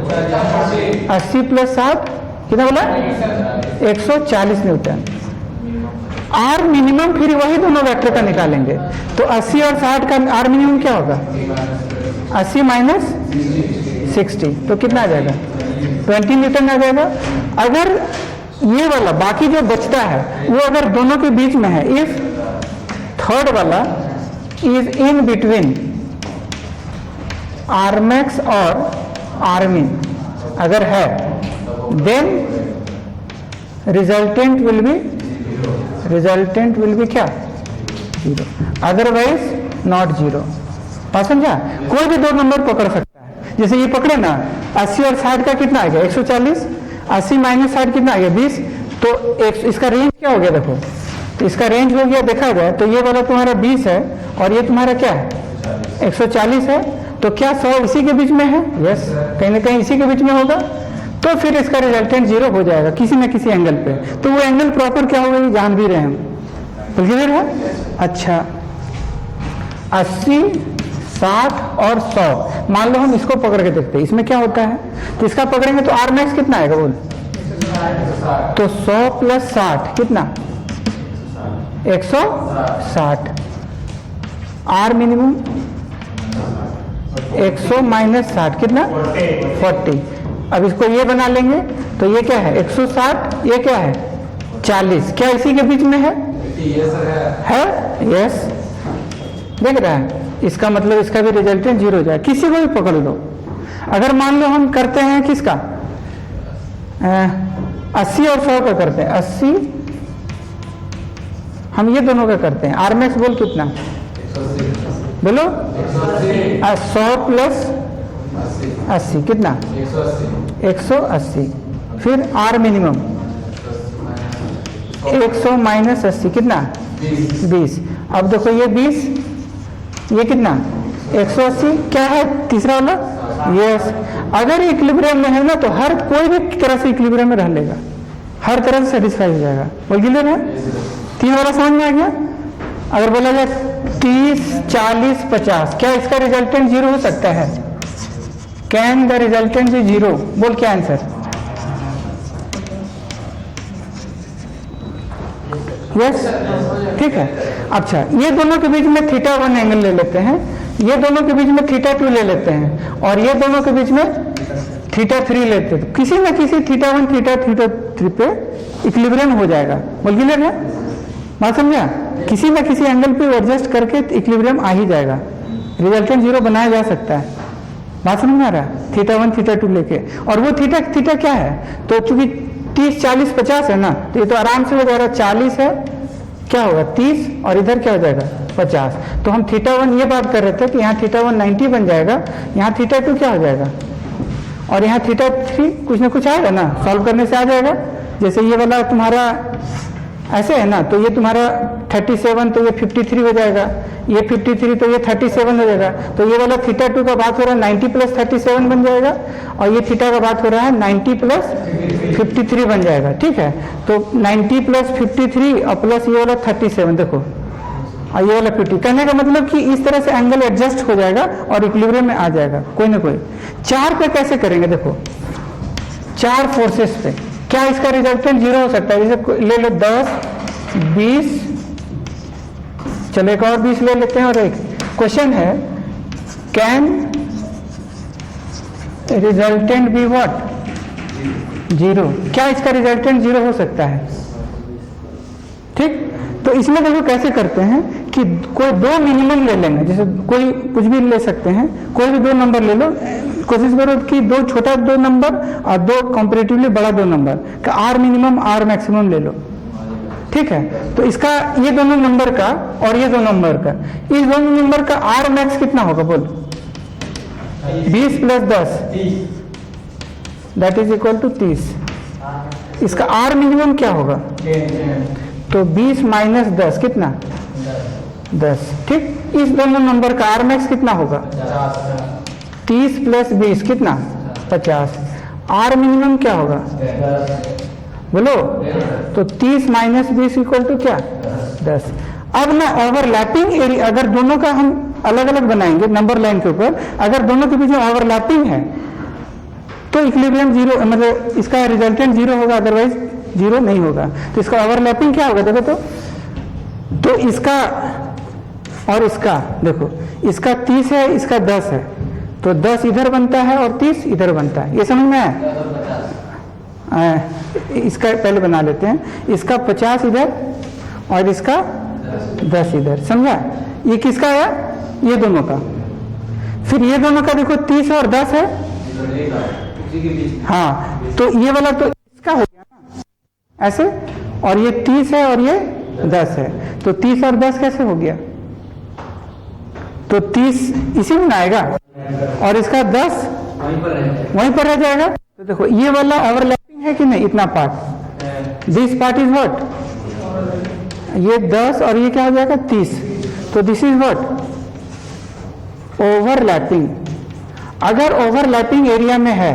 80 प्लस 60 कितना बोला? 140 न्यूटन। आर मिनिमम फिर वही दोनों वेक्टर का निकालेंगे, तो 80 और 60 का आर मिनिमम क्या होगा? 80 माइनस 60, तो कितना आ जाएगा? 20 न्यूटन आ जाएगा। अगर ये वाला बाकी जो बचता है वो अगर दोनों के बीच में है, इफ थर्ड वाला इज इन बिटवीन आरमैक्स और आरमिन अगर है, देन रिजल्टेंट विल बी क्या? 0, अदरवाइज नॉट 0। समझा? कोई भी दो नंबर पकड़ सकता है, जैसे ये पकड़े ना 80 और 60 का कितना आ गया? 140, 80 माइनस 60 कितना आ गया? 20। तो इसका रेंज क्या हो गया? देखो तो इसका रेंज हो गया, देखा जाए तो ये वाला तुम्हारा 20 है और ये तुम्हारा क्या है? 140 है। तो क्या 100 इसी के बीच में है? यस, कहीं ना कहीं इसी के बीच में होगा, तो फिर इसका रिजल्टेंट 0 हो जाएगा किसी न किसी एंगल पे। तो वो एंगल प्रॉपर क्या होगा ये जान भी रहे हम, क्लियर है? अच्छा, 80, 60 और 100 मान लो हम इसको पकड़ के देखते हैं, इसमें क्या होता है? तो इसका पकड़ेंगे तो आर मैक्स कितना आएगा बोल? तो 100 प्लस 60 कितना? 160। आर मिनिमम 100 माइनस 60 कितना? 40। अब इसको ये बना लेंगे तो ये क्या है? 160, ये क्या है? 40। क्या इसी के बीच में है? यस, देख रहा है? इसका मतलब इसका भी रिजल्टेंट 0 हो जाए। किसी को भी पकड़ लो। अगर मान लो हम करते हैं किसका 80 और 100 का करते हैं, 80 हम ये दोनों का करते हैं। आरमैक्स बोल कितना? बोलो 100 प्लस 80 कितना? 180। फिर आर मिनिमम 100 माइनस 80 कितना? 20। अब देखो ये 20, ये कितना? 180। क्या है तीसरा वाला? यस। अगर इक्विलिब्रियम में है ना तो हर कोई भी तरह से इक्विलिब्रियम में रह लेगा। हर तरह से सेटिस्फाई हो जाएगा। बोल क्लियर है? 3 वाला समझ में आ गया? अगर बोला जाए 30, 40, 50, क्या इसका रिजल्टेंट 0 हो सकता है? Can the resultant be 0? बोल क्या आंसर? यस, ठीक है। अच्छा, ये दोनों के बीच में θ1 एंगल ले लेते हैं, ये दोनों के बीच में θ2 ले लेते हैं, और ये दोनों के बीच में θ3 लेते हैं। किसी न किसी θ1 θ3 पे इक्विलिब्रियम हो जाएगा। बोल क्लियर है? बात समझा? किसी न किसी एंगल पे एडजस्ट करके इक्विलिब्रियम आ ही जाएगा, रिजल्टेंट 0 बनाया जा सकता है। बात समझ में आ रहा है? θ1 θ2 लेके, और वो थीटा क्या है? तो चूंकि 30, 40, 50 है ना, तो ये तो आराम से हो जाएगा। 40 है, क्या होगा 30, और इधर क्या हो जाएगा 50। तो हम θ1 ये बात कर रहे थे कि यहाँ θ1 90 बन जाएगा, यहाँ θ2 क्या हो जाएगा, और यहाँ θ3 कुछ ना कुछ आएगा ना, सॉल्व करने से आ जाएगा। जैसे ये वाला तुम्हारा ऐसे है ना, तो ये तुम्हारा 37, तो ये 53 हो जाएगा, ये 53 तो ये 37 हो जाएगा। तो ये वाला θ2 का बात हो रहा है 90 प्लस 37 बन जाएगा, और ये थीटा का बात हो रहा है 90 प्लस 53 बन जाएगा। ठीक है, तो 90 प्लस 53 और प्लस ये वाला 37, देखो, और ये वाला 50। कहने का मतलब कि इस तरह से एंगल एडजस्ट हो जाएगा और इक्विलिब्रियम में आ जाएगा कोई ना कोई। 4 पे कैसे करेंगे? देखो, 4 फोर्सेस पे क्या इसका रिजल्टेंट 0 हो सकता है? जैसे ले लो 10, 20, चलो एक और 20 ले लेते हैं। और एक क्वेश्चन है, कैन रिजल्टेंट बी व्हाट? 0। क्या इसका रिजल्टेंट 0 हो सकता है? ठीक, तो इसमें देखो कैसे करते हैं कि कोई 2 मिनिमम ले लेंगे, जैसे कोई कुछ भी ले सकते हैं, कोई भी 2 नंबर ले लो। कोशिश करो कि 2 छोटा 2 नंबर और 2 कंपैरेटिवली बड़ा 2 नंबर का आर मिनिमम आर मैक्सिमम ले लो। ठीक है, तो इसका ये दोनों नंबर का और ये 2 नंबर का, इस दोनों नंबर का आर मैक्स कितना होगा? बोल 20 plus 10 that is equal to 30। इसका आर मिनिमम क्या होगा? तो 20 माइनस 10 कितना? 10। ठीक, इस दोनों नंबर का आर मैक्स कितना होगा? 30 प्लस 20 कितना? 50। आर मिनिमम क्या होगा? बोलो, तो 30 माइनस 20 इक्वल टू क्या? 10। अब ना ओवरलैपिंग एरिया, अगर दोनों का हम अलग अलग बनाएंगे नंबर लाइन के ऊपर, अगर दोनों के बीच में ओवरलैपिंग है तो इक्विलिब्रियम 0, मतलब इसका रिजल्टेंट 0 होगा, अदरवाइज 0 नहीं होगा। तो इसका ओवरलैपिंग क्या होगा? देखो तो इसका और इसका, देखो इसका 30 है, इसका 10 है, तो 10 इधर बनता है और 30 इधर बनता है। ये समझ में आया? इसका पहले बना लेते हैं, इसका 50 इधर और इसका 10 इधर, समझा? ये किसका है? ये दोनों का। फिर ये दोनों का देखो 30 और 10 है, हाँ, तो ये वाला तो इसका हो गया ना ऐसे, और ये 30 है और ये 10 है, तो 30 और 10 कैसे हो गया? तो 30 इसी में आएगा और इसका 10 वहीं पर रह जाएगा। तो देखो ये वाला ओवरलैपिंग है कि नहीं? इतना part, this part is what? ये 10 और ये क्या हो जाएगा? 30। तो दिस इज व्हाट? ओवरलैपिंग। अगर ओवरलैपिंग एरिया में है,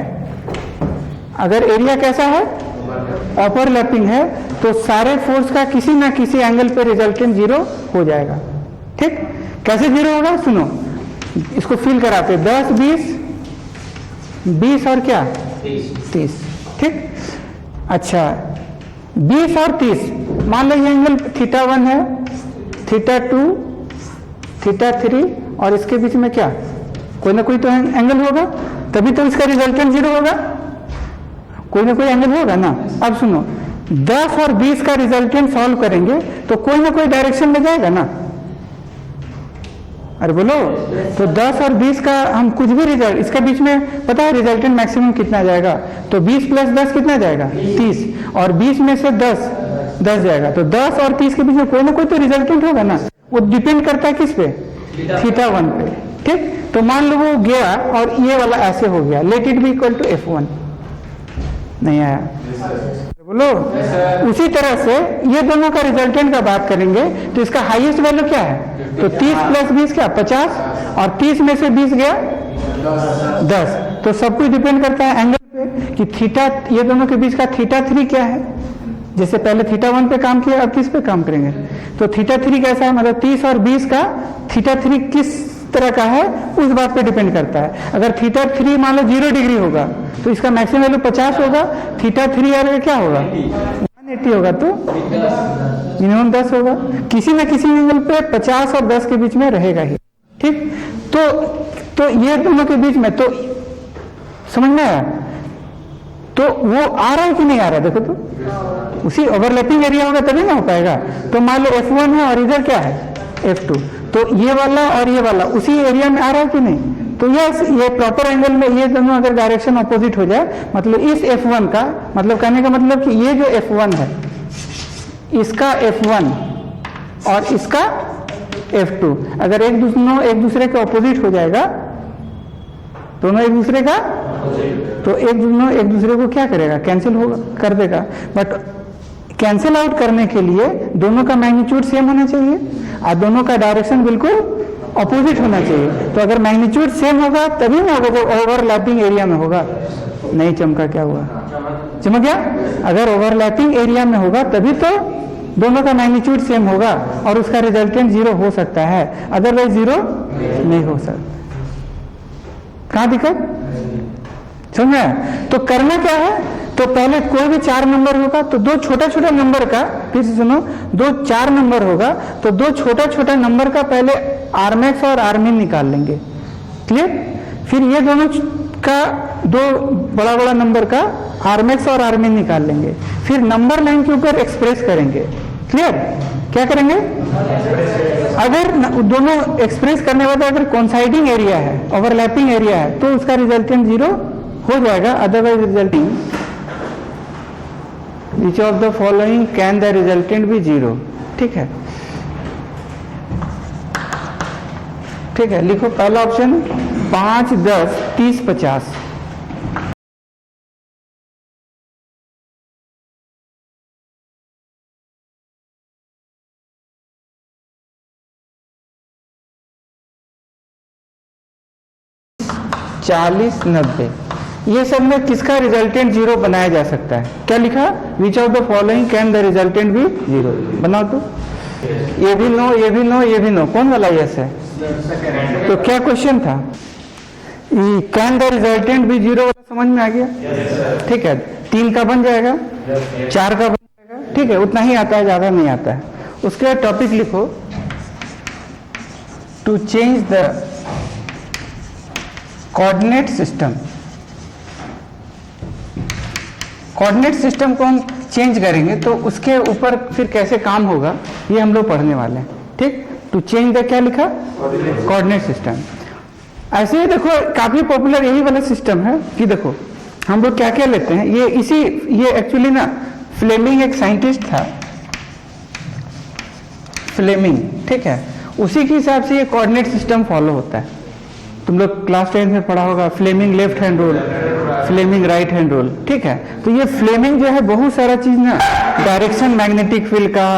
अगर एरिया कैसा है? ओवरलैपिंग है, तो सारे फोर्स का किसी ना किसी एंगल पे रिजल्टेंट 0 हो जाएगा। ठीक, कैसे 0 होगा? सुनो, इसको फिल कराते, 10, 20 और क्या? 30। ठीक, अच्छा 20 और 30, मान लो ये एंगल θ1 है, θ2, θ3, और इसके बीच में क्या? कोई ना कोई तो एंगल होगा, तभी तो इसका रिजल्टेंट 0 होगा। कोई ना कोई एंगल होगा ना। अब सुनो, 10 और 20 का रिजल्टेंट सॉल्व करेंगे तो कोई ना कोई डायरेक्शन में जाएगा ना। अरे बोलो, तो 10 और 20 का हम कुछ भी रिजल्ट, इसके बीच में पता है रिजल्टेंट मैक्सिमम कितना जाएगा? तो 20 प्लस 10 कितना जाएगा? 30, और 20 में से 10 जाएगा, तो 10 और 30 के बीच में कोई ना कोई तो रिजल्टेंट होगा ना। वो डिपेंड करता है किस पे? θ1 पे। ठीक, तो मान लो वो गया और ये वाला ऐसे हो गया, let it be equal to F1। नहीं आया? बोलो, उसी तरह से ये दोनों का रिजल्टेंट का बात करेंगे तो इसका हाईएस्ट वैल्यू क्या है? तो 30 प्लस 20 क्या? 50, और 30 में से 20 गया 10। तो सब कुछ डिपेंड करता है एंगल पे कि थीटा, ये दोनों के बीच का θ3 क्या है। जैसे पहले थीटा 1 पे काम किया, अब किस पे काम करेंगे? तो थीटा 3 कैसा है, मतलब 30 और 20 का थीटा 3 किस तरह का है उस बात पे डिपेंड करता है। अगर थीटा 3 मान लो 0 डिग्री होगा तो इसका मैक्सिमम वैल्यू 50 होगा, थीटा 3 यार क्या होगा 180 होगा, तो मिनिमम 10 होगा। किसी न किसी एंगल पे 50 और 10 के बीच में रहेगा ही, ठीक। तो ये दोनों के बीच में तो समझ में आया, तो वो आ रहा है कि नहीं आ रहा है, देखो तो उसी ओवरलैपिंग एरिया होगा तभी ना हो पाएगा। तो मान लो F1 है और इधर क्या है F2, तो ये वाला और ये वाला उसी एरिया में आ रहा है कि नहीं? तो ये प्रॉपर एंगल में ये दोनों अगर डायरेक्शन अपोजिट हो जाए, मतलब इस F1 का मतलब कहने का मतलब कि ये जो F1 है इसका F1 और इसका F2 अगर एक दूसरे के अपोजिट हो जाएगा, दोनों एक दूसरे का, तो एक दूसरे को क्या करेगा, कैंसिल होगा कर देगा। बट कैंसिल आउट करने के लिए दोनों का मैग्नीट्यूड सेम होना चाहिए और दोनों का डायरेक्शन बिल्कुल अपोजिट होना चाहिए। तो अगर मैग्नीट्यूड सेम होगा तभी ना ओवरलैपिंग एरिया में होगा। नहीं चमका, क्या हुआ, चमक गया? अगर ओवरलैपिंग एरिया में होगा तभी तो दोनों का मैग्नीट्यूड सेम होगा और उसका रिजल्टेंट 0 हो सकता है, अदरवाइज 0 नहीं हो सकता। कहाँ दिक्कत समझ? तो करना क्या है, तो पहले कोई भी 4 नंबर होगा तो दो छोटा छोटा नंबर का, फिर से सुनो, 4 नंबर होगा तो दो छोटा छोटा नंबर का पहले आरमैक्स और आरमिन निकाल लेंगे, क्लियर। फिर ये दोनों का दो बड़ा बड़ा नंबर का आरमैक्स और आरमिन निकाल लेंगे, फिर नंबर लाइन के ऊपर एक्सप्रेस करेंगे, क्लियर। क्या करेंगे, अगर दोनों एक्सप्रेस करने के बाद अगर कोइंसाइडिंग एरिया है, ओवरलैपिंग एरिया है, तो उसका रिजल्टेंट 0 हो जाएगा, otherwise resulting which of the following can the resultant be 0, ठीक है। ठीक है, लिखो पहला ऑप्शन 5, 10, 30, 50। चालीस, 90, ये सब में किसका रिजल्टेंट 0 बनाया जा सकता है? क्या लिखा, which of the following can the resultant be 0, बनाओ तो। ये भी नो, ये भी नो, ये भी नो, कौन वाला यस है? तो क्या क्वेश्चन था, कैन द रिजल्टेंट बी 0 वाला समझ में आ गया? ठीक है, 3 का बन जाएगा, 4 का बन जाएगा, ठीक है, उतना ही आता है, ज्यादा नहीं आता है। उसके बाद टॉपिक लिखो, to change the coordinate system. Coordinate system को हम चेंज करेंगे तो उसके ऊपर फिर कैसे काम होगा ये हम लोग पढ़ने वाले हैं, ठीक। टू चेंज द क्या लिखा, कोऑर्डिनेट सिस्टम। ऐसे ही देखो काफी पॉपुलर यही वाला सिस्टम है कि देखो हम लोग क्या क्या लेते हैं, ये एक्चुअली ना फ्लेमिंग एक साइंटिस्ट था, फ्लेमिंग, ठीक है, उसी के हिसाब से ये कोऑर्डिनेट सिस्टम फॉलो होता है। तुम लोग क्लास 10 में पढ़ा होगा, Fleming left hand rule, Fleming right hand rule, ठीक है। तो ये फ्लेमिंग जो है बहुत सारा चीज ना, डायरेक्शन मैग्नेटिक फील्ड का,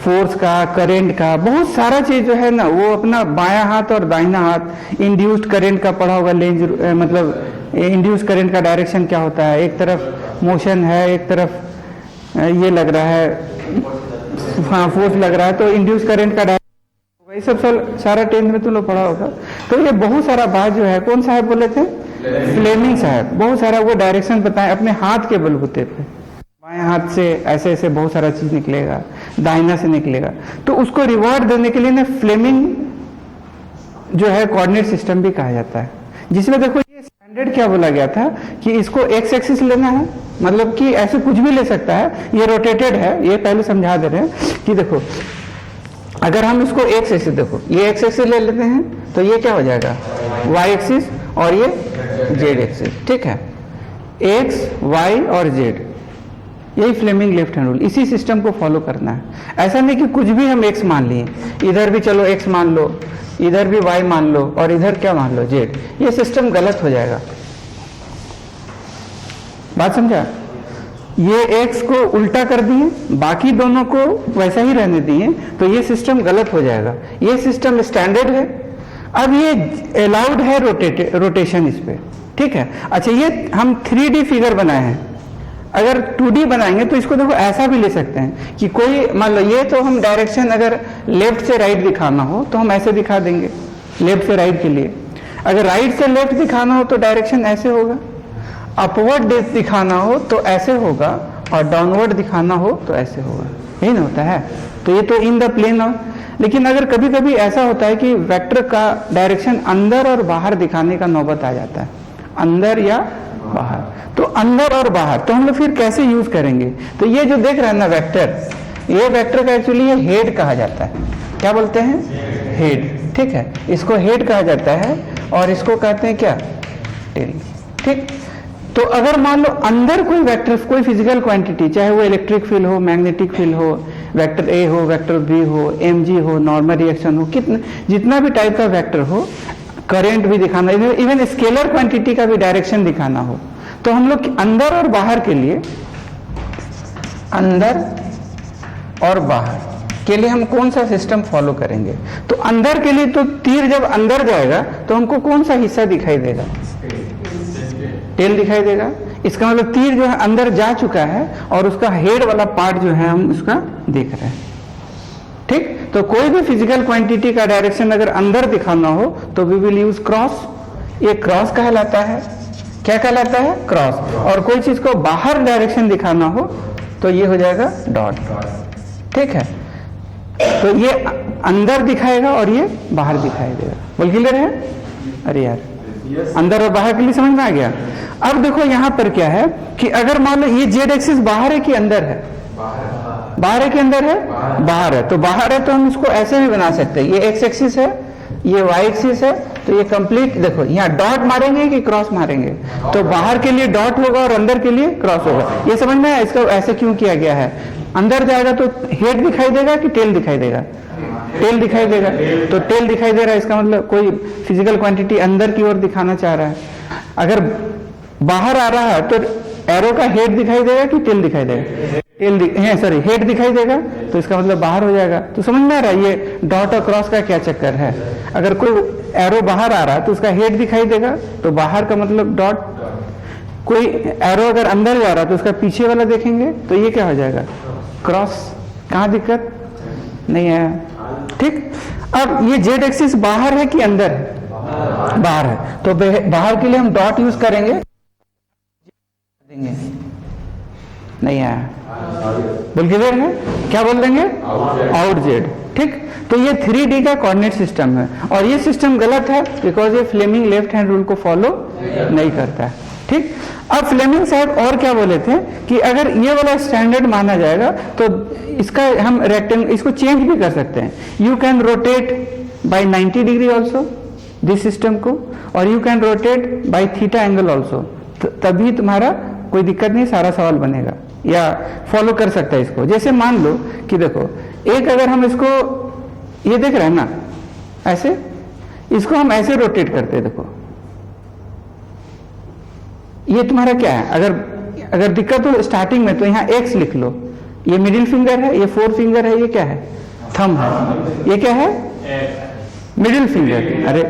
फोर्स का, करंट का, बहुत सारा चीज जो है ना वो अपना बायां हाथ और दाहिना हाथ, इंड्यूस्ड करंट का पढ़ा होगा, लेंज मतलब इंड्यूस्ड करंट का डायरेक्शन क्या होता है, एक तरफ मोशन है, एक तरफ ये लग रहा है, हाँ फोर्स लग रहा है, तो इंड्यूस्ड करंट का वही सब सारा 10th में तुम लोग पढ़ा होगा। तो ये बहुत सारा बात जो है, कौन साहब बोले थे, फ्लेमिंग साहब, बहुत सारा वो डायरेक्शन बताए अपने हाथ के बलबूते पे, बाएं हाथ से ऐसे ऐसे बहुत सारा चीज निकलेगा, दाहिना से निकलेगा, तो उसको रिवॉर्ड देने के लिए ना फ्लेमिंग जो है कोऑर्डिनेट सिस्टम भी कहा जाता है, जिसमें देखो ये स्टैंडर्ड क्या बोला गया था कि इसको एक्स एक्सिस लेना है, मतलब कि ऐसे कुछ भी ले सकता है, ये रोटेटेड है, ये पहले समझा दे रहे हैं कि देखो अगर हम इसको एक्स एक्सिस, देखो ये एक्स एक्सिस ले लेते हैं तो ये क्या हो जाएगा, वाई एक्सिस, और ये जेड एक्सिस, ठीक है, एक्स वाई और जेड, यही फ्लेमिंग लेफ्ट हैंड रूल, इसी सिस्टम को फॉलो करना है। ऐसा नहीं कि कुछ भी हम एक्स मान लिए, इधर भी चलो एक्स मान लो, इधर भी वाई मान लो और इधर क्या मान लो, जेड, ये सिस्टम गलत हो जाएगा। बात समझा, ये एक्स को उल्टा कर दिए, बाकी दोनों को वैसा ही रहने दिए, तो ये सिस्टम गलत हो जाएगा। ये सिस्टम स्टैंडर्ड है, अब ये अलाउड है रोटेशन इस पे, ठीक है। अच्छा, ये हम 3D फिगर बनाए हैं, अगर 2D बनाएंगे तो इसको देखो ऐसा भी ले सकते हैं कि कोई मान लो ये तो हम डायरेक्शन अगर लेफ्ट से राइट दिखाना हो तो हम ऐसे दिखा देंगे, लेफ्ट से राइट के लिए। अगर राइट से लेफ्ट दिखाना हो तो डायरेक्शन ऐसे होगा, अपवर्ड दिखाना हो तो ऐसे होगा, और डाउनवर्ड दिखाना हो तो ऐसे होगा। यही ना होता है। तो ये तो इन द प्लेन ऑफ, लेकिन अगर कभी कभी ऐसा होता है कि वेक्टर का डायरेक्शन अंदर और बाहर दिखाने का नौबत आ जाता है, अंदर या बाहर। तो अंदर और बाहर तो हम लोग फिर कैसे यूज करेंगे? तो ये जो देख रहे हैं ना वेक्टर, ये वेक्टर का एक्चुअली ये हेड कहा जाता है। क्या बोलते हैं? हेड। ठीक है, इसको हेड कहा जाता है और इसको कहते हैं क्या? टेल। ठीक। तो अगर मान लो अंदर कोई वेक्टर, कोई फिजिकल क्वांटिटी, चाहे वो इलेक्ट्रिक फील्ड हो, मैग्नेटिक फील्ड हो, वेक्टर ए हो, वेक्टर बी हो, mg हो, नॉर्मल रिएक्शन हो, कितना जितना भी टाइप का वेक्टर हो, करंट भी दिखाना, इवन स्केलर क्वांटिटी का भी डायरेक्शन दिखाना हो, तो हम लोग अंदर और बाहर के लिए, अंदर और बाहर के लिए हम कौन सा सिस्टम फॉलो करेंगे? तो अंदर के लिए तो तीर जब अंदर जाएगा तो हमको कौन सा हिस्सा दिखाई देगा? टेल दिखाई देगा। इसका मतलब तीर जो है अंदर जा चुका है और उसका हेड वाला पार्ट जो है हम उसका देख रहे हैं। ठीक। तो कोई भी फिजिकल क्वांटिटी का डायरेक्शन अगर अंदर दिखाना हो तो वी विल यूज क्रॉस। ये क्रॉस कहलाता है। क्या कहलाता है? क्रॉस। और कोई चीज को बाहर डायरेक्शन दिखाना हो तो ये हो जाएगा डॉट। ठीक है। तो ये अंदर दिखाएगा और ये बाहर दिखाई देगा। बोल क्लियर है? अरे यार, अंदर और बाहर के लिए समझ में आ गया। अब देखो यहां पर क्या है कि अगर मान लो ये जेड एक्सिस बाहर है कि अंदर है? बाहर है कि अंदर है? बाहर है। तो बाहर है तो हम इसको ऐसे भी बना सकते हैं, ये एक्स एक्सिस है, ये वाई एक्सिस है, तो ये कंप्लीट देखो यहाँ डॉट मारेंगे कि क्रॉस मारेंगे? तो बाहर के लिए डॉट होगा और अंदर के लिए क्रॉस होगा। ये समझ में आया इसका ऐसे क्यों किया गया है? अंदर जाएगा तो हेड दिखाई देगा कि टेल दिखाई देगा? टेल दिखाई देगा। तो टेल दिखाई दे रहा है, इसका मतलब कोई फिजिकल क्वांटिटी अंदर की ओर दिखाना चाह रहा है। अगर बाहर आ रहा है तो एरो का हेड दिखाई देगा कि टेल दिखाई देगा? सॉरी, हेड दिखाई देगा, तो इसका मतलब बाहर हो जाएगा। तो समझ में आ रहा है ये डॉट और क्रॉस का क्या चक्कर है? अगर कोई एरो बाहर आ रहा है तो उसका हेड दिखाई देगा, तो बाहर का मतलब डॉट। कोई एरो अगर अंदर जा रहा है तो उसका पीछे वाला देखेंगे, तो ये क्या हो जाएगा? क्रॉस। कहाँ दिक्कत नहीं है? ठीक। अब ये जेड एक्सिस बाहर है कि अंदर है? बाहर है। तो बाहर के लिए हम डॉट यूज करेंगे, नहीं आया? बोल क्लियर है? क्या बोल देंगे? Out Z. ठीक। तो ये 3D का कोऑर्डिनेट सिस्टम है और ये सिस्टम गलत है बिकॉज ये फ्लेमिंग लेफ्ट हैंड रूल को फॉलो नहीं करता है। ठीक। अब फ्लेमिंग साहब और क्या बोले थे कि अगर ये वाला स्टैंडर्ड माना जाएगा तो इसका हम रेक्टेंगल, इसको चेंज भी कर सकते हैं। You can rotate bye 90 degree also this system को, और you can rotate by theta angle also. तभी तुम्हारा कोई दिक्कत नहीं, सारा सवाल बनेगा या फॉलो कर सकता है इसको। जैसे मान लो कि देखो एक अगर हम इसको, ये देख रहे हैं ना ऐसे, इसको हम ऐसे रोटेट करते हैं। देखो ये तुम्हारा क्या है? अगर दिक्कत हो स्टार्टिंग में तो यहाँ एक्स लिख लो, ये मिडिल फिंगर है, ये फोर फिंगर है, ये क्या है? थंब है। ये क्या है? Middle finger. अरे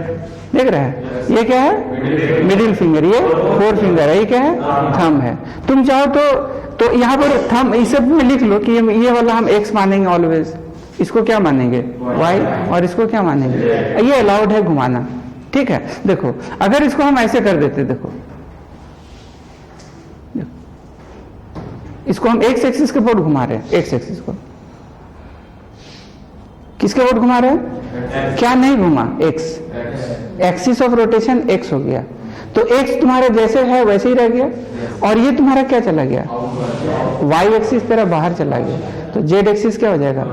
देख रहे हैं, ये क्या है? Middle finger. ये फोर फिंगर है, ये क्या है? थंब है। तुम चाहो तो यहाँ पर थंब इस सब में लिख लो कि ये वाला हम एक्स मानेंगे ऑलवेज, इसको क्या मानेंगे? वाई, और इसको क्या मानेंगे? ये अलाउड है घुमाना। ठीक है। देखो अगर इसको हम ऐसे कर देते, देखो इसको हम एक्स एक्सिस के बोर्ड घुमा रहे हैं, एक्स एक्सिस को किसके बोर्ड घुमा रहे हैं? क्या नहीं घुमा? X. Axis of rotation x हो गया, तो एक्स तुम्हारे जैसे है वैसे ही रह गया, और ये तुम्हारा क्या चला गया? वाई एक्सिस तेरा बाहर चला गया, तो जेड एक्सिस क्या हो जाएगा?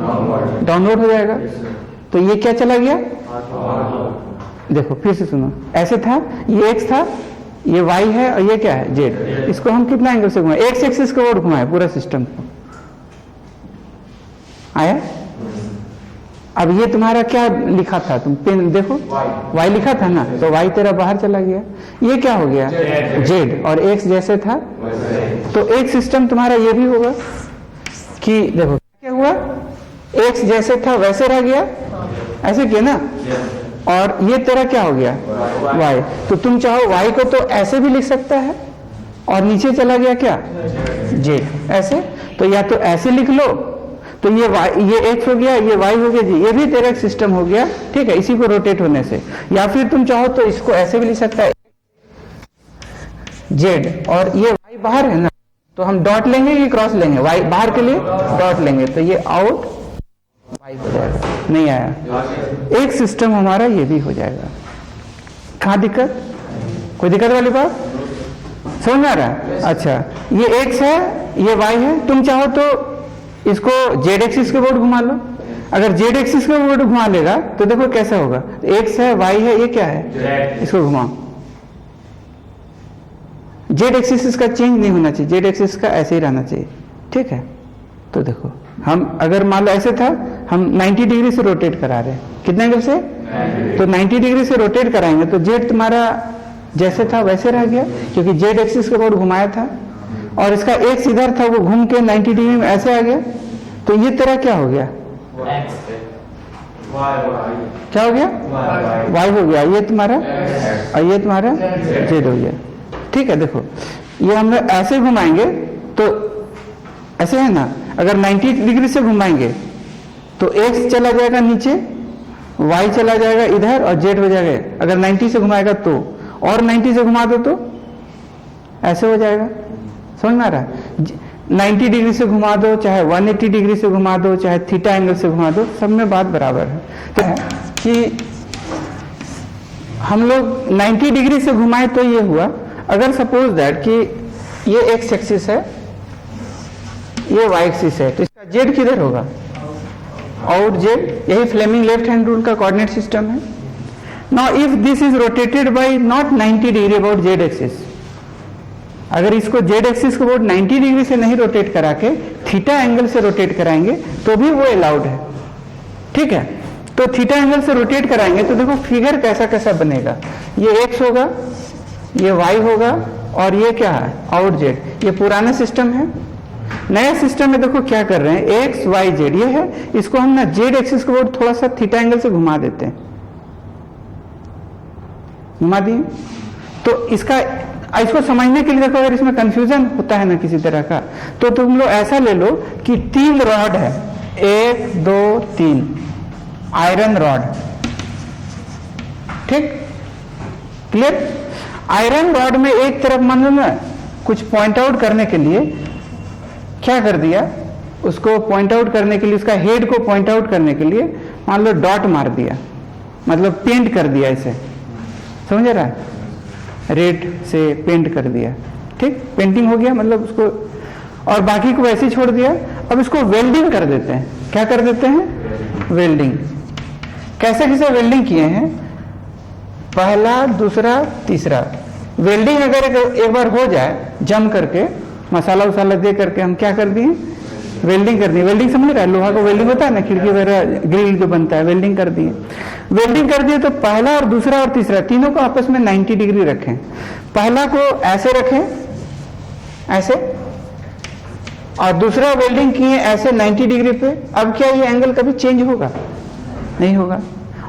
डाउनवर्ड हो जाएगा। तो ये क्या चला गया? देखो फिर से सुनो, ऐसे था, ये एक्स था, ये वाई है, और ये क्या है? जेड। इसको हम कितना एंगल से घुमाए? एक्स एक्सिस का ओर घुमाए पूरा सिस्टम को। आया? अब ये तुम्हारा क्या लिखा था? तुम पेन देखो, वाई लिखा था ना, तो वाई तेरा बाहर चला गया। ये क्या हो गया? जेड। और एक्स जैसे था, तो एक सिस्टम तुम्हारा ये भी होगा कि देखो क्या हुआ, एक्स जैसे था वैसे रह गया, ऐसे किया ना, और ये तेरा क्या हो गया? वाई। तो तुम चाहो वाई को तो ऐसे भी लिख सकता है, और नीचे चला गया क्या? जेड, ऐसे। तो या तो ऐसे लिख लो, तो ये ये एक्स हो गया, ये वाई हो गया जी, ये भी तेरा एक सिस्टम हो गया, ठीक है, इसी को रोटेट होने से। या फिर तुम चाहो तो इसको ऐसे भी लिख सकता है जेड, और ये वाई बाहर है ना, तो हम डॉट लेंगे कि क्रॉस लेंगे, वाई बाहर के लिए डॉट लेंगे, तो ये आउट वाई हो जाएगा। नहीं आया, एक सिस्टम हमारा ये भी हो जाएगा। कहाँ दिक्कत, कोई दिक्कत वाली बात समझ में आ रहा है? अच्छा, ये एक्स है, ये वाई है, तुम चाहो तो इसको जेड एक्सिस के बोर्ड घुमा लो। अगर जेड एक्सिस के बोर्ड घुमा लेगा तो देखो कैसा होगा, एक्स है, वाई है, ये क्या है, इसको घुमाओ। जेड एक्सिस इसका चेंज नहीं होना चाहिए, जेड एक्सिस का ऐसे ही रहना चाहिए, ठीक है। तो देखो हम अगर मान लो ऐसे था, हम 90 डिग्री से रोटेट करा रहे हैं, कितने एंगल से, तो 90 डिग्री से रोटेट कराएंगे तो जेड तुम्हारा जैसे था वैसे रह गया, क्योंकि जेड एक्सिस के बोर्ड घुमाया था, और इसका एक्स इधर था, वो घूम के 90 डिग्री में ऐसे आ गया, तो ये तेरा क्या हो गया, क्या हो गया, वाई हो गया, ये तुम्हारा, और ये तुम्हारा जेड हो गया, ठीक है। देखो ये हम लोग ऐसे घुमाएंगे तो ऐसे है ना, अगर 90 डिग्री से घुमाएंगे तो एक्स चला जाएगा नीचे, वाई चला जाएगा इधर, और जेड हो जाएगा। अगर 90 से घुमाएगा तो, और 90 से घुमा दो तो ऐसे हो जाएगा, समझ में आ रहा है? 90 डिग्री से घुमा दो, चाहे 180 डिग्री से घुमा दो, चाहे थीटा एंगल से घुमा दो, सब में बात बराबर है। तो कि हम लोग 90 डिग्री से घुमाए तो ये हुआ। अगर सपोज दैट कि ये एक्स एक्सिस है, ये वाई एक्सिस है, तो इसका जेड किधर होगा, आउट जेड। यही फ्लेमिंग लेफ्ट हैंड रूल का कोऑर्डिनेट सिस्टम है। Now if this is rotated bye not 90 degree about Z axis, अगर इसको जेड एक्सिस को 90 डिग्री से नहीं रोटेट करा के थीटा एंगल से रोटेट कराएंगे तो भी वो अलाउड है, ठीक है। तो थीटा एंगल से रोटेट कराएंगे तो देखो फिगर कैसा कैसा बनेगा, ये एक्स होगा, ये वाई होगा, और ये क्या है, आउट जेड। ये पुराना सिस्टम है। नया सिस्टम में देखो क्या कर रहे हैं, एक्स वाई जेड ये है, इसको हम ना जेड एक्सिस को थोड़ा सा थीटा एंगल से घुमा देते हैं, घुमा दिए। तो इसको समझने के लिए देखो, अगर इसमें कंफ्यूजन होता है ना किसी तरह का, तो तुम लोग ऐसा ले लो कि 3 रॉड है, 1 2 3 आयरन रॉड, ठीक, क्लियर। आयरन रॉड में एक तरफ मान लो ना, कुछ पॉइंट आउट करने के लिए क्या कर दिया, उसको पॉइंट आउट करने के लिए, उसका हेड को पॉइंट आउट करने के लिए मान लो डॉट मार दिया, मतलब पेंट कर दिया इसे, समझ रहा है, रेड से पेंट कर दिया, ठीक, पेंटिंग हो गया, मतलब उसको, और बाकी को वैसे ही छोड़ दिया। अब इसको वेल्डिंग कर देते हैं, क्या कर देते हैं, वेल्डिंग। कैसे कैसे वेल्डिंग किए हैं, पहला, दूसरा, तीसरा। वेल्डिंग अगर एक बार हो जाए जम करके, मसाला वसाला दे करके हम क्या कर दिए, वेल्डिंग कर दी। वेल्डिंग समझ रहा है, लोहा का वेल्डिंग होता है ना, खिड़की वगैरह ग्रिल जो बनता है, वेल्डिंग कर दिए। वेल्डिंग कर दिए तो पहला और दूसरा और तीसरा तीनों को आपस में 90 डिग्री रखें। पहला को ऐसे रखें, ऐसे, और दूसरा वेल्डिंग किए ऐसे 90 डिग्री पे। अब क्या ये एंगल कभी चेंज होगा, नहीं होगा।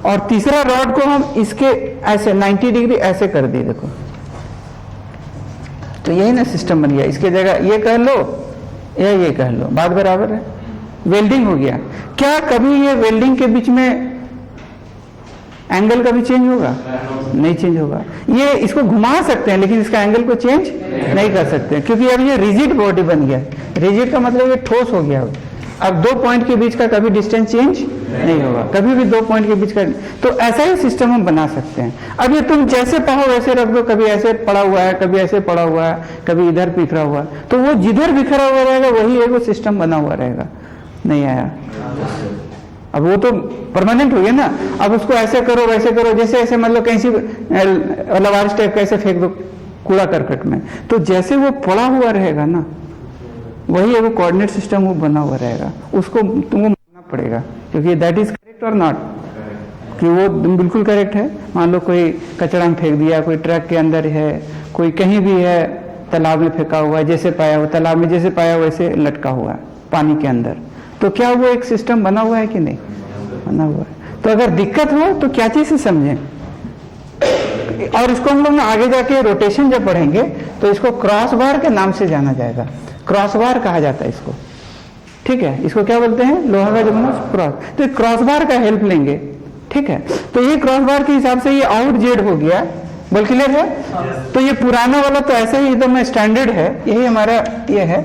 और तीसरा रॉड को हम इसके ऐसे 90 डिग्री ऐसे कर दिए, देखो, तो यही ना सिस्टम बन गया। इसके जगह ये कह लो या ये कह लो, बात बराबर है, वेल्डिंग हो गया। क्या कभी ये वेल्डिंग के बीच में एंगल कभी चेंज होगा, नहीं चेंज होगा। ये इसको घुमा सकते हैं लेकिन इसका एंगल को चेंज नहीं कर सकते, क्योंकि अब ये रिजिड बॉडी बन गया। रिजिड का मतलब ये ठोस हो गया। अब 2 पॉइंट के बीच का कभी डिस्टेंस चेंज नहीं होगा, कभी भी 2 पॉइंट के बीच का। तो ऐसा ही सिस्टम हम बना सकते हैं। अब ये तुम जैसे पाओ वैसे रख दो, कभी ऐसे पड़ा हुआ है, कभी ऐसे पड़ा हुआ है, कभी इधर बिखरा हुआ है, तो वो जिधर बिखरा हुआ रहेगा वही एगो सिस्टम बना हुआ रहेगा। नहीं आया, अब वो तो परमानेंट हो गया ना। अब उसको ऐसे करो वैसे करो, जैसे ऐसे मतलब कहीं लवारिस टाइप का ऐसे फेंक दो कूड़ा करकट में, तो जैसे वो पड़ा हुआ रहेगा ना, वही एगो कोऑर्डिनेट सिस्टम वो बना हुआ रहेगा। उसको तुमको मानना पड़ेगा, क्योंकि दैट इज करेक्ट और नॉट, कि वो बिल्कुल करेक्ट है। मान लो कोई कचरा में फेंक दिया, कोई ट्रक के अंदर है, कोई कहीं भी है, तालाब में फेंका हुआ है, जैसे पाया हुआ तालाब में जैसे पाया वैसे लटका हुआ है पानी के अंदर, तो क्या वो एक सिस्टम बना हुआ है कि नहीं बना हुआ है। तो अगर दिक्कत हो तो क्या चीज से समझें। और इसको हम लोग आगे जाके रोटेशन जब पढ़ेंगे तो इसको क्रॉस बार के नाम से जाना जाएगा। क्रॉस बार कहा जाता है इसको, ठीक है। इसको क्या बोलते हैं, लोहा का जो बना क्रॉस, तो क्रॉस बार का हेल्प लेंगे, ठीक है। तो ये क्रॉस बार के हिसाब से ये आउट जेड हो गया, बोल क्लियर है। तो ये पुराना वाला तो ऐसे ही एकदम स्टैंडर्ड है, यही हमारा ये है।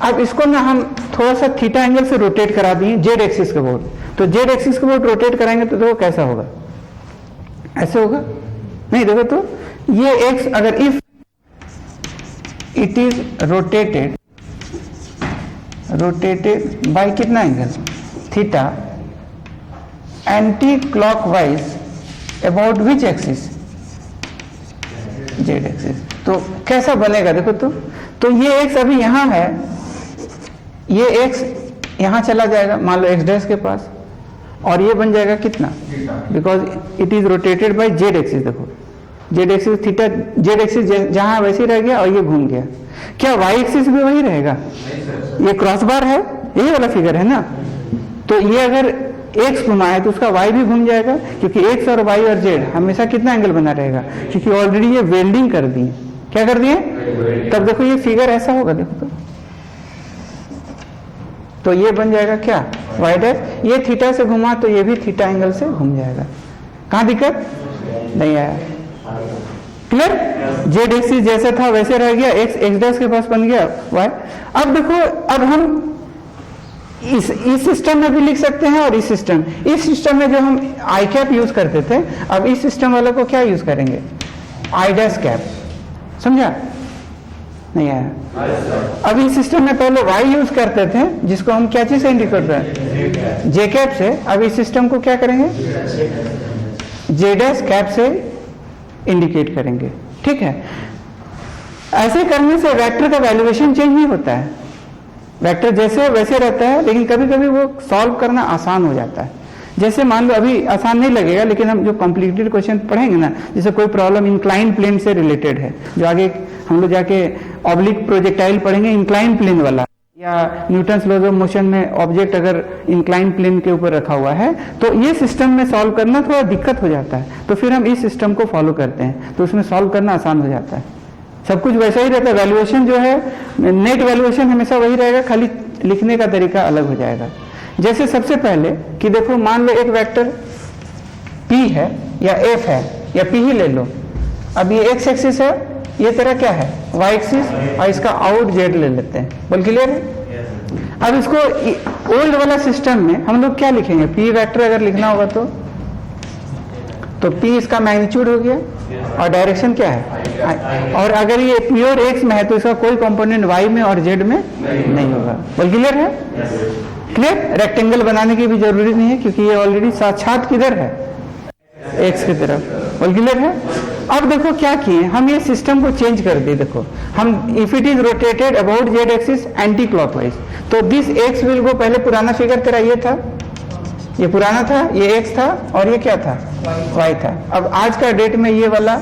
अब इसको ना हम थोड़ा सा थीटा एंगल से रोटेट करा दिए जेड एक्सिस के बोर्ड, तो जेड एक्सिस के बोर्ड रोटेट कराएंगे तो देखो कैसा होगा, ऐसे होगा नहीं, देखो तो ये एक्स अगर if it is rotated by कितना angle, theta, anti clockwise about which axis, z axis, तो कैसा बनेगा देखो तो ये एक्स अभी यहां है, ये एक्स यहां चला जाएगा मान लो एक्स डैश के पास, और ये बन जाएगा कितना, because it is rotated by z axis, देखो z axis theta, z axis जहां वैसे ही रह गया और ये घूम गया, क्या वाई एक्सिस भी वही रहेगा, ये क्रॉस बार है, यही वाला फिगर है ना, तो ये अगर एक्स घुमाए तो उसका वाई भी घूम जाएगा, क्योंकि एक्स और वाई और जेड हमेशा कितना एंगल बना रहेगा, क्योंकि ऑलरेडी ये वेल्डिंग कर दिए, क्या कर दिए, तब देखो ये फिगर ऐसा होगा, देखो तो ये बन जाएगा क्या, वाई डैश, ये थीटा से घुमा तो ये भी थीटा एंगल से घूम जाएगा, कहां दिक्कत नहीं आया, क्लियर। जेड एक्सिस जैसे था वैसे रह गया, एक्स एक्स डैश के पास बन गया वाई। अब देखो, अब हम इस सिस्टम में भी लिख सकते हैं और इस सिस्टम में जो हम आई कैप यूज करते थे, अब इस सिस्टम वाले को क्या यूज करेंगे, आई डैश कैप, समझा नहीं आया। अब इस सिस्टम में पहले वाई यूज करते थे, जिसको हम क्या चीज से इंडिकेट करते हैं, जे कैप से, अब इस सिस्टम को क्या करेंगे, जे डैश कैप से इंडिकेट करेंगे, ठीक है। ऐसे करने से वेक्टर का वैल्यूएशन चेंज नहीं होता है, वेक्टर जैसे वैसे रहता है, लेकिन कभी कभी वो सॉल्व करना आसान हो जाता है। जैसे मान लो अभी आसान नहीं लगेगा, लेकिन हम जो कॉम्प्लिकेटेड क्वेश्चन पढ़ेंगे ना, जैसे कोई प्रॉब्लम इंक्लाइन प्लेन से रिलेटेड है, जो आगे हम लोग जाके ऑब्लिक प्रोजेक्टाइल पढ़ेंगे इंक्लाइन प्लेन वाला, या न्यूटन्स लॉज ऑफ मोशन में ऑब्जेक्ट अगर इंक्लाइन प्लेन के ऊपर रखा हुआ है, तो ये सिस्टम में सॉल्व करना थोड़ा दिक्कत हो जाता है, तो फिर हम इस सिस्टम को फॉलो करते हैं, तो उसमें सॉल्व करना आसान हो जाता है। सब कुछ वैसा ही रहता है, वैल्यूएशन जो है नेट वैल्यूएशन हमेशा वही रहेगा, खाली लिखने का तरीका अलग हो जाएगा। जैसे सबसे पहले कि देखो मान लो एक वेक्टर P है या F है या P ही ले लो, अब ये एक्स एक्सिस है, ये तेरा क्या है वाई एक्सिस, और इसका आउट जेड ले लेते हैं, बोल क्लियर है। अब इसको ओल्ड वाला सिस्टम में हम लोग क्या लिखेंगे, P वेक्टर अगर लिखना होगा तो P इसका मैग्नीट्यूड हो गया और डायरेक्शन क्या है, और अगर ये प्योर एक्स में है तो इसका कोई कंपोनेंट वाई में और जेड में नहीं होगा, बोल क्लियर है। क्लियर, रेक्टेंगल बनाने की भी जरूरी नहीं है, क्योंकि ये ऑलरेडी साक्षात किधर है, एक्स की तरफ, बोल क्लियर है। अब देखो क्या किए हम, ये सिस्टम को चेंज कर दिए, देखो हम if it is rotated about Z axis anti clockwise, तो दिस एक्स विल गो, पहले पुराना फिगर तेरा ये था, ये पुराना था, ये एक्स था और ये क्या था, वाई था। अब आज का डेट में ये वाला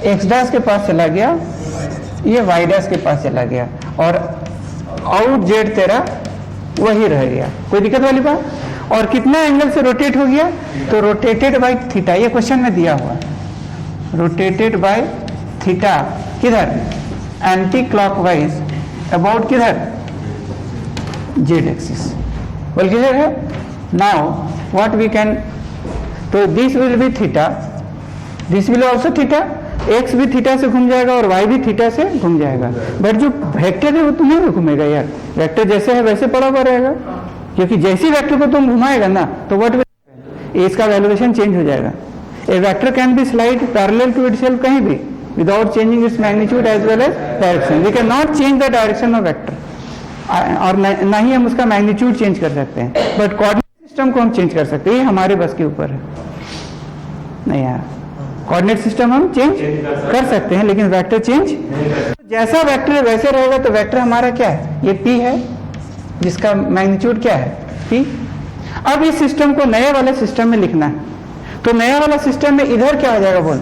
एक्स डैश के पास चला गया, ये वाई डैश के पास चला गया, और आउट जेड तेरा वही रह गया, कोई दिक्कत वाली बात। और कितना एंगल से रोटेट हो गया, तो रोटेटेड बाय थीटा, ये क्वेश्चन में दिया हुआ, रोटेटेड बाय थीटा किधर, एंटी क्लॉकवाइज अबाउट किधर, जेड एक्सिस, बोल क्लियर है। नाउ व्हाट वी कैन, तो this will be theta, this will also theta, x भी थीटा से घूम जाएगा और वाई भी थीटा से घूम जाएगा, बट जो वेक्टर है वो तो नहीं घूमेगा यार, वेक्टर जैसे है वैसे पड़ा हुआ रहेगा, क्योंकि जैसी वेक्टर को तुम घुमाएगा ना तो व्हाट विल, इसका वैल्यूएशन चेंज हो जाएगा। A vector can be slide parallel to itself कहीं भी without changing its magnitude as well as direction, we can not change the direction of vector, और ना ही हम उसका मैग्नीट्यूड चेंज कर सकते हैं, बट कोऑर्डिनेट सिस्टम को हम चेंज कर सकते हैं, ये हमारे बस के ऊपर है नहीं यार। कोऑर्डिनेट सिस्टम हम चेंज कर सकते हैं, लेकिन वेक्टर चेंज, जैसा वेक्टर है वैसे रहेगा, तो वेक्टर हमारा क्या है, ये P है, जिसका मैग्नीट्यूड क्या है P। अब इस सिस्टम को नए वाले सिस्टम में लिखना है, तो नया वाला सिस्टम में इधर क्या हो जाएगा, बोल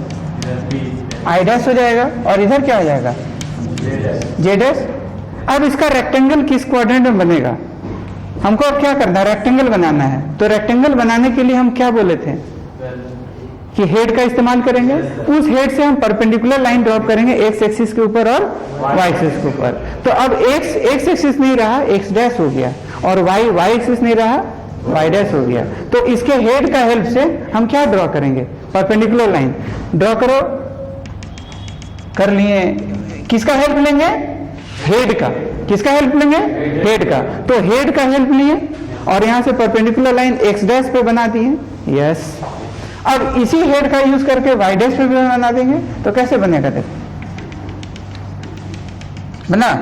आई डैश हो जाएगा, और इधर क्या हो जाएगा, जे डैश। अब इसका रेक्टेंगल किस क्वाड्रेंट में बनेगा, हमको अब क्या करना है, रेक्टेंगल बनाना है, तो रेक्टेंगल बनाने के लिए हम क्या बोले थे, कि हेड का इस्तेमाल करेंगे, उस हेड से हम परपेंडिकुलर लाइन ड्रॉप करेंगे एक्स एक्सिस के ऊपर और वाई एक्सिस के ऊपर। तो अब एक्स एक्सिस नहीं रहा, एक्स डैश हो गया, और वाई एक्सिस नहीं रहा, वाई डैश हो गया। तो इसके हेड का हेल्प से हम क्या ड्रॉ करेंगे, परपेंडिकुलर लाइन ड्रॉ करो। कर लिए, किसका हेल्प लेंगे, हेड का। किसका हेल्प लेंगे, हेड का। तो हेड का हेल्प लिए और यहां से परपेंडिकुलर लाइन एक्स डैश पे बना दिए, यस। अब इसी हेड का यूज करके वाई डैश पे भी बना देंगे, तो कैसे बनेगा देखो, बना।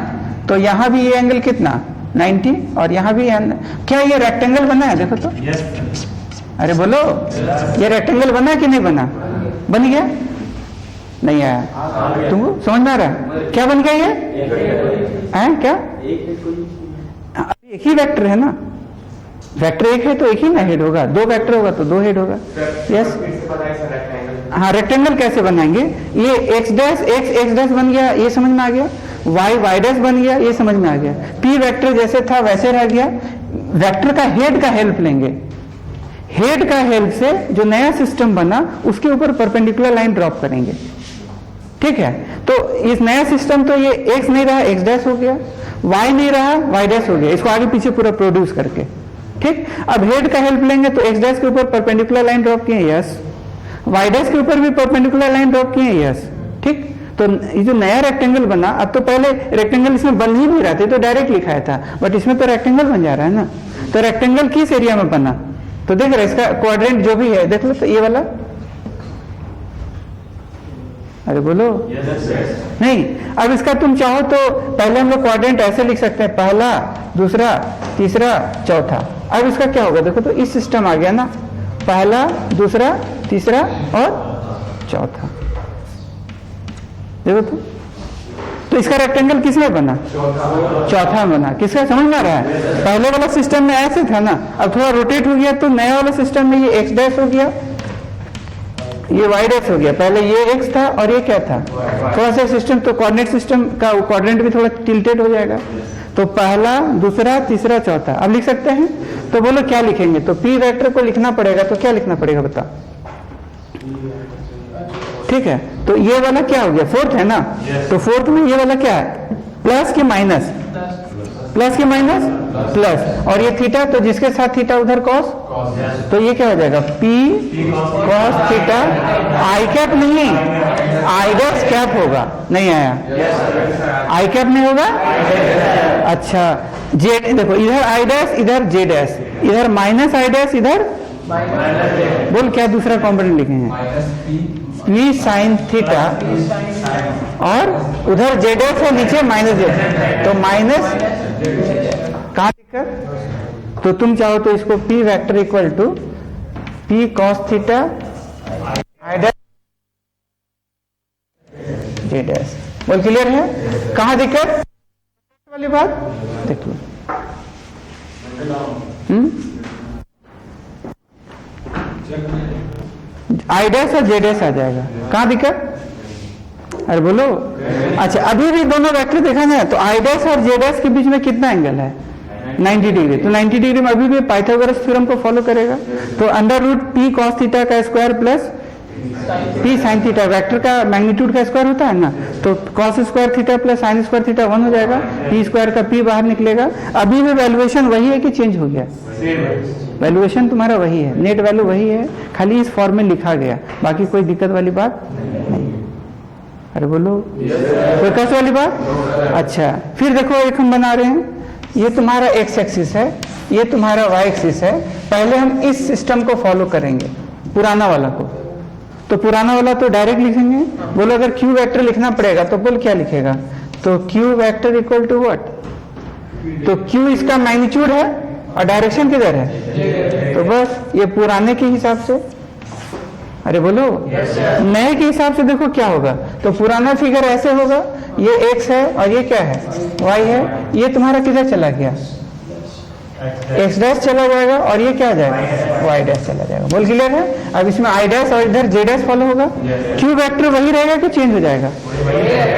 तो यहां भी ये एंगल कितना 90 और यहां भी क्या ये रेक्टेंगल बना है, देखो तो अरे बोलो, ये रेक्टेंगल बना कि नहीं बना, बन गया, नहीं आया तुमको समझ में आ रहा है, क्या बन गया ये है, क्या एक ही वेक्टर है ना, वेक्टर एक है तो एक ही ना हेड होगा, दो वेक्टर होगा तो दो हेड होगा, यस। हाँ, रेक्टेंगल कैसे बनाएंगे, ये एक्स डैश बन गया, ये समझ में आ गया, वाई डैश बन गया, ये समझ में आ गया। पी वेक्टर जैसे था वैसे रह गया। वेक्टर का हेड का हेल्प लेंगे, हेड का हेल्प से जो नया सिस्टम बना उसके ऊपर परपेंडिकुलर लाइन ड्रॉप करेंगे, ठीक है। तो इस नया सिस्टम, तो ये एक्स नहीं रहा, एक्स डैश हो गया, वाई नहीं रहा, वाई डैश हो गया, इसको आगे पीछे पूरा प्रोड्यूस करके, ठीक। अब हेड का हेल्प लेंगे तो एक्स डैश के ऊपर परपेंडिकुलर लाइन ड्रॉप किए, यस। वाई डैश के ऊपर भी परपेंडिकुलर लाइन ड्रॉप किए, यस, ठीक। तो ये जो नया रेक्टेंगल बना, अब तो पहले रेक्टेंगल इसमें बन ही नहीं रहा था, तो डायरेक्ट लिखाया था, बट इसमें तो रेक्टेंगल बन जा रहा है ना। तो रेक्टेंगल किस एरिया में बना, तो देख रहे इसका क्वाड्रेंट जो भी है, देख लो तो ये वाला, अरे बोलो नहीं। अब इसका तुम चाहो तो पहले हम लोग क्वाड्रेंट ऐसे लिख सकते हैं, पहला, दूसरा, तीसरा, चौथा। अब इसका क्या होगा, देखो तो इस सिस्टम आ गया ना, पहला, दूसरा, तीसरा और चौथा, देखो तो इसका रेक्टेंगल किसमें बना, चौथा में बना। किसका समझ में आ रहा है, पहले वाला सिस्टम में ऐसे था ना, अब थोड़ा रोटेट हो गया तो नया वाला सिस्टम में ये एक्स डैश हो गया, ये वाई डैश हो गया। पहले ये एक्स था और ये क्या था, थोड़ा सा सिस्टम, तो कोऑर्डिनेट सिस्टम का कोऑर्डिनेट भी थोड़ा टिल्टेड हो जाएगा। तो पहला, दूसरा, तीसरा, चौथा, अब लिख सकते हैं। तो बोलो क्या लिखेंगे, तो पी वेक्टर को लिखना पड़ेगा, तो क्या लिखना पड़ेगा बता, ठीक है। तो ये वाला क्या हो गया, फोर्थ है ना, तो फोर्थ में ये वाला क्या है, प्लस के माइनस, प्लस के माइनस प्लस, और ये थीटा, तो जिसके साथ थीटा उधर कॉस, तो ये क्या हो जाएगा, P cos theta, i cap नहीं, आई डैश कैप होगा, नहीं आया, आई कैप नहीं होगा, अच्छा। जेड देखो, इधर आई डैश, इधर जे डैश, इधर माइनस आई डैश, इधर बोल क्या दूसरा कॉम्पोनेंट लिखे हैं, पी साइन थीटा, और उधर जे डैश है नीचे माइनस जे, तो माइनस, कहाँ दिक्कत, तो तुम चाहो तो इसको P vector equal to P cos theta i dash j dash, बोल क्लियर है, कहाँ दिक्कत वाली बात देख लो। आई डैश और जे डैश आ जाएगा, कहाँ दिक्कत, अरे बोलो। अच्छा, अभी भी दोनों वेक्टर देखा जाए तो आई डैश और जे डैश के बीच में कितना एंगल है, 90 डिग्री। तो 90 डिग्री में अभी भी पाइथागोरस थ्योरम को फॉलो करेगा। तो under root p cos theta का square plus p sine theta, vector का मैग्नीट्यूड का स्क्वायर होता है ना, तो cos square theta plus sine square theta 1 हो जाएगा, पी स्क्वायर का पी बाहर निकलेगा। अभी भी वैल्यूएशन वही है कि चेंज हो गया, वैल्यूएशन तुम्हारा वही है, नेट वैल्यू वही है, खाली इस फॉर्म में लिखा गया, बाकी कोई दिक्कत वाली बात नहीं। अरे बोलो, कोई कष्ट वाली बात। अच्छा, फिर देखो एक हम बना रहे हैं, ये तुम्हारा एक्स एक्सिस है, ये तुम्हारा वाई एक्सिस है। पहले हम इस सिस्टम को फॉलो करेंगे, पुराना वाला को। तो पुराना वाला तो डायरेक्ट लिखेंगे। बोलो अगर क्यू वेक्टर लिखना पड़ेगा तो बोल क्या लिखेगा, तो Q vector equal to what, तो क्यू इसका मैग्नीट्यूड है और डायरेक्शन किधर है, तो बस ये पुराने के हिसाब से। अरे बोलो, नए के हिसाब से देखो क्या होगा, तो पुराना फिगर ऐसे होगा, ये x है और ये क्या है, y है, ये तुम्हारा किधर चला गया, x डैश चला जाएगा और ये क्या आ जाएगा, y डैश चला जाएगा। बोल क्लियर है। अब इसमें i डैश और इधर j डैश फॉलो होगा। q वेक्टर वही रहेगा कि चेंज हो जाएगा,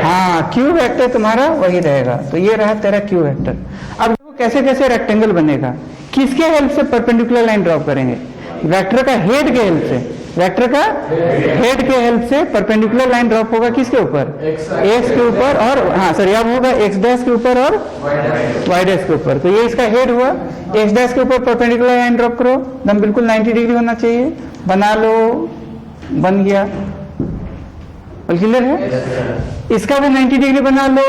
हाँ q वेक्टर तुम्हारा वही रहेगा। तो ये रहा तेरा q वेक्टर। अब देखो कैसे कैसे रेक्टेंगल बनेगा, किसके हेल्प से परपेंडिकुलर लाइन ड्रॉ करेंगे, वेक्टर का हेड के हेल्प से। वेक्टर का हेड के हेल्प से परपेंडिकुलर लाइन ड्रॉप होगा किसके ऊपर, एक्स के ऊपर, और हाँ सॉरी अब होगा एक्स डैश के ऊपर और वाई डैश के ऊपर। तो ये इसका हेड हुआ, एक्स डैश के ऊपर परपेंडिकुलर लाइन ड्रॉप करो, एकदम बिल्कुल 90 डिग्री होना चाहिए, बना लो, बन गया, क्लियर है। इसका भी 90 डिग्री बना लो,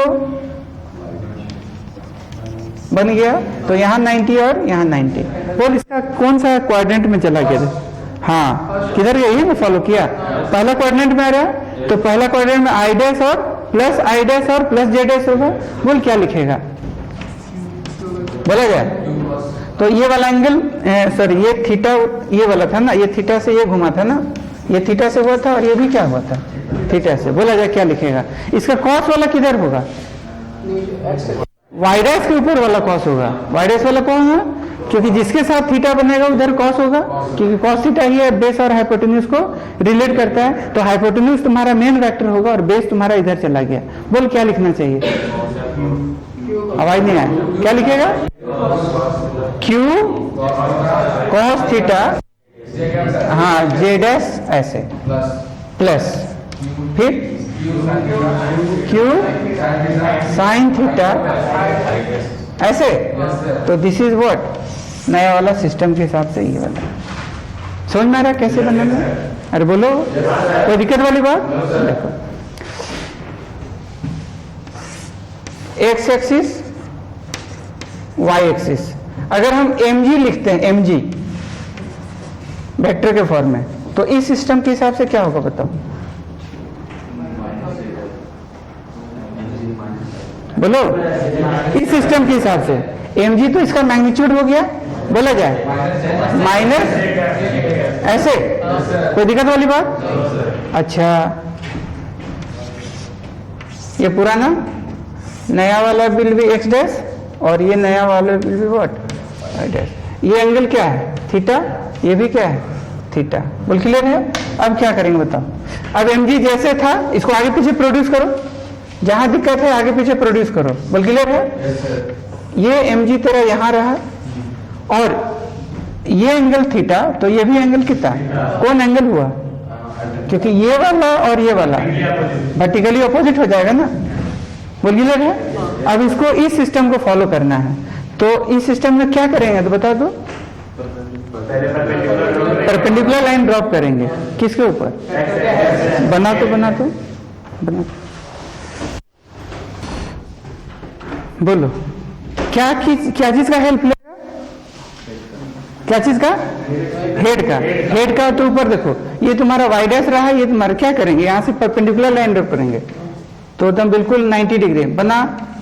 बन गया। तो यहाँ 90 और यहाँ 90। बोल इसका कौन सा क्वाड्रेंट में चला गया था? हाँ किधर गया, ये ना फॉलो किया, पहला क्वाड्रेंट में आ रहा है, तो पहला क्वाड्रेंट में आई डैश और प्लस आई डैश और प्लस जे डैश होगा। बोल क्या लिखेगा, बोला जाए तो ये वाला एंगल सॉरी ये थीटा ये वाला था ना, ये थीटा से ये घुमा था ना, ये थीटा से हुआ था और ये भी क्या हुआ था, थीटा से। बोला जाए क्या लिखेगा, इसका कॉस वाला किधर होगा, वाई डैश के ऊपर वाला कॉस होगा। वाई डैश वाला कौन है, क्योंकि जिसके साथ थीटा बनेगा उधर कॉस होगा, क्योंकि कॉस थीटा ही है बेस और हाइपोटेन्यूज को रिलेट करता है। तो हाइपोटेन्यूज तुम्हारा मेन वेक्टर होगा और बेस तुम्हारा इधर चला गया। बोल क्या लिखना चाहिए, आवाज नहीं आया, क्या लिखेगा, क्यू कॉस थीटा, हाँ जे डैश ऐसे प्लस, फिर क्यू साइन थीटा ऐसे। तो दिस इज व्हाट, नया वाला सिस्टम के हिसाब से ये वाला समझ में आ रहा है कैसे बनाना। अरे बोलो कोई दिक्कत वाली बात। देखो एक्स एक्सिस वाई एक्सिस, अगर हम mg लिखते हैं, mg वेक्टर के फॉर्म में, तो इस सिस्टम के हिसाब से क्या होगा बताओ, बोलो इस सिस्टम के हिसाब से mg तो इसका मैग्नीट्यूड हो गया, बोला जाए माइनस ऐसे, कोई दिक्कत वाली बात। अच्छा ये पुराना, नया वाला विल भी एक्स डैश और ये नया वाला विल भी व्हाट, वाई डैश। ये एंगल क्या है, थीटा, ये भी क्या है, थीटा। बोल क्लियर है। अब क्या करेंगे बताओ, अब mg जैसे था इसको आगे पीछे प्रोड्यूस करो, जहां दिक्कत है आगे पीछे प्रोड्यूस करो। बोल क्लियर है। ये mg तेरा यहां रहा और ये एंगल थीटा, तो ये भी एंगल कितना, कौन एंगल हुआ, क्योंकि ये वाला और ये वाला वर्टिकली अपोजिट हो जाएगा ना। बोल क्लियर है। अब इसको इस सिस्टम को फॉलो करना है, तो इस सिस्टम में क्या करेंगे तो बता दो, परपेंडिकुलर लाइन ड्रॉप करेंगे किसके ऊपर, बना तो बोलो क्या चीज का हेल्प लेगा, क्या चीज का, हेड का। तो ऊपर देखो ये तुम्हारा वाई डैश रहा है, ये तुम्हारा क्या करेंगे, यहां से परपेंडिकुलर लाइन ड्रॉप करेंगे, तो तुम बिल्कुल 90 डिग्री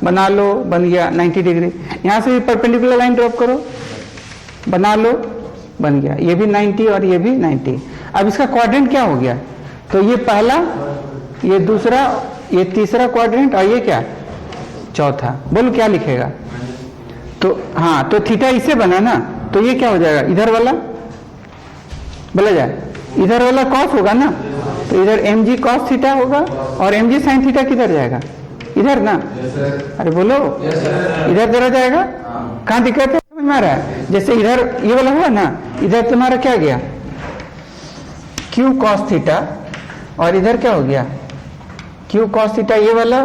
बना लो, बन गया 90 डिग्री। यहां से परपेंडिकुलर लाइन ड्रॉप करो, बना लो, बन गया, ये भी 90 और ये भी 90। अब इसका क्वाड्रेंट क्या हो गया, तो ये पहला, ये दूसरा, ये तीसरा क्वाड्रेंट और ये क्या चौथा। बोलो क्या लिखेगा, तो हाँ तो थीटा इससे बना ना, तो ये क्या हो जाएगा, इधर वाला बोला जाए, इधर वाला कॉस होगा ना, तो इधर mg cos थीटा होगा और mg sin थीटा किधर जाएगा, इधर ना। अरे बोलो इधर चला जाएगा, कहाँ दिक्कत है, समझ में आ रहा है। जैसे इधर ये वाला हुआ ना, इधर तुम्हारा क्या गया q cos थीटा और इधर क्या हो गया q cos थीटा ये वाला,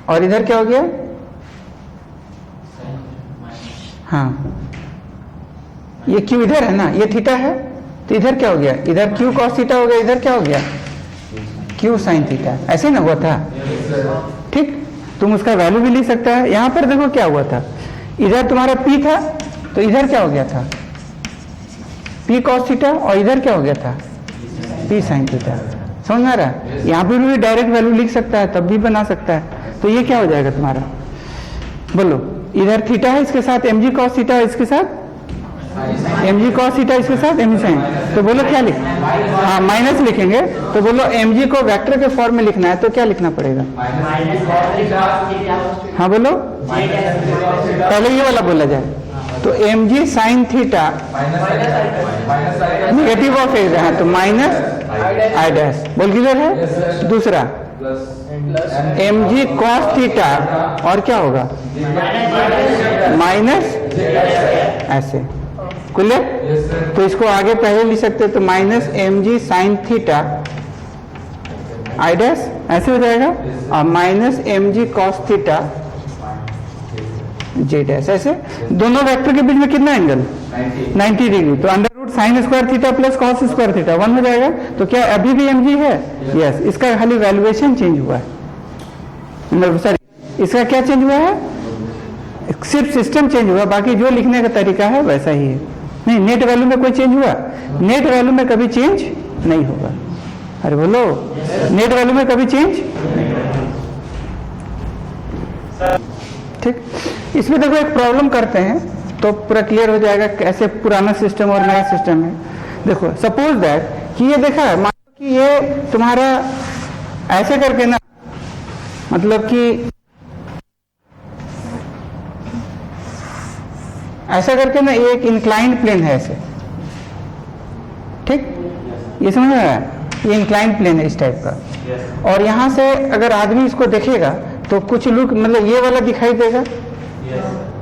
और इधर क्या हो गया, हाँ ये q इधर है ना, ये थीटा है, तो इधर क्या हो गया, इधर q cos थीटा हो गया, इधर क्या हो गया q sin थीटा। ऐसे ना हुआ था, ठीक। तुम उसका वैल्यू भी लिख सकता है। यहां पर देखो क्या हुआ था, इधर तुम्हारा p था, तो इधर क्या हो गया था p cos थीटा और इधर क्या हो गया था p sin थीटा। समझ में आ रहा है। यहाँ पर भी डायरेक्ट वैल्यू लिख सकता है, तब भी बना सकता है। तो ये क्या हो जाएगा तुम्हारा, बोलो इधर थीटा है, इसके साथ mg cos थीटा है, इसके साथ mg cos थीटा, इसके साथ mg sin। तो बोलो क्या लिख, हाँ माइनस लिखेंगे, तो बोलो mg को वेक्टर के फॉर्म में लिखना है, तो क्या लिखना पड़ेगा, हाँ बोलो पहले ये वाला बोला जाए, तो mg sin theta negative of as है, तो माइनस आई डैश। बोल क्लियर है। दूसरा mg cos थीटा और क्या होगा माइनस ऐसे, क्लियर। Yes, sir. तो इसको आगे पहले लिख सकते हैं, तो minus m g sine theta i dash ऐसे हो जाएगा, और minus m g cos theta j dash ऐसे। दोनों वेक्टर के बीच में कितना एंगल 90 डिग्री, तो under root sine square theta plus cos square theta 1 हो जाएगा। तो क्या अभी भी एम जी है? यस। इसका खाली वैल्यूएशन चेंज हुआ है, सॉरी इसका क्या चेंज हुआ है? सिर्फ सिस्टम चेंज हुआ, बाकी जो लिखने का तरीका है वैसा ही है। नहीं, नेट वैल्यू में कोई चेंज हुआ? नेट वैल्यू में कभी चेंज नहीं होगा। अरे बोलो, नेट वैल्यू में कभी चेंज? ठीक। इसमें देखो एक प्रॉब्लम करते हैं तो पूरा क्लियर हो जाएगा कैसे पुराना सिस्टम और नया सिस्टम है। देखो सपोज दैट कि ये देखा है, मान लो कि ये तुम्हारा ऐसे करके ना, मतलब कि ऐसा करके ना ये एक इंक्लाइंड प्लेन है ऐसे, ठीक, ये समझ में आया? ये इंक्लाइंड प्लेन है इस टाइप का, और यहाँ से अगर आदमी इसको देखेगा तो कुछ लुक मतलब ये वाला दिखाई देगा।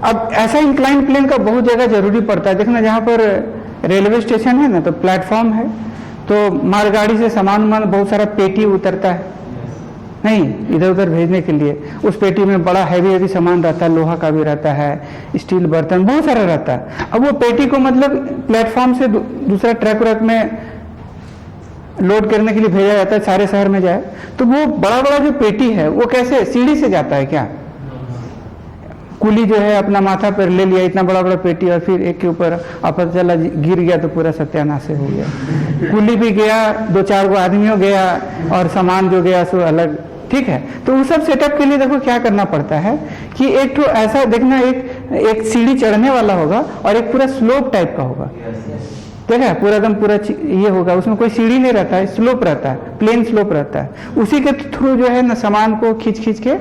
अब ऐसा इंक्लाइंड प्लेन का बहुत जगह जरूरी पड़ता है। देखना जहाँ पर रेलवे स्टेशन है ना, तो प्लेटफॉर्म है, तो मालगाड़ी से सामान बहुत सारा पेटी उतरता है नहीं इधर उधर भेजने के लिए। उस पेटी में बड़ा हैवी सामान रहता है, लोहा का भी रहता है, स्टील बर्तन बहुत सारा रहता है। अब वो पेटी को मतलब प्लेटफॉर्म से दूसरा ट्रक व्रक में लोड करने के लिए भेजा जाता है, सारे शहर में जाए। तो वो बड़ा बड़ा जो पेटी है वो कैसे सीढ़ी से जाता है क्या? कुली जो है अपना माथा पर ले लिया इतना बड़ा बड़ा पेटी, और फिर एक के ऊपर पता चला गिर गया तो पूरा सत्यानाश हो गया। कुली भी गया, 2-4 गो आदमियों गया, और सामान जो गया सो अलग। ठीक है, तो उस सब सेटअप के लिए देखो क्या करना पड़ता है कि एक तो ऐसा देखना, एक सीढ़ी चढ़ने वाला होगा और एक पूरा स्लोप टाइप का होगा। देखा पूरा एकदम पूरा ये होगा, उसमें कोई सीढ़ी नहीं रहता है, स्लोप रहता है, प्लेन स्लोप रहता है। उसी के थ्रू जो है ना सामान को खींच खींच के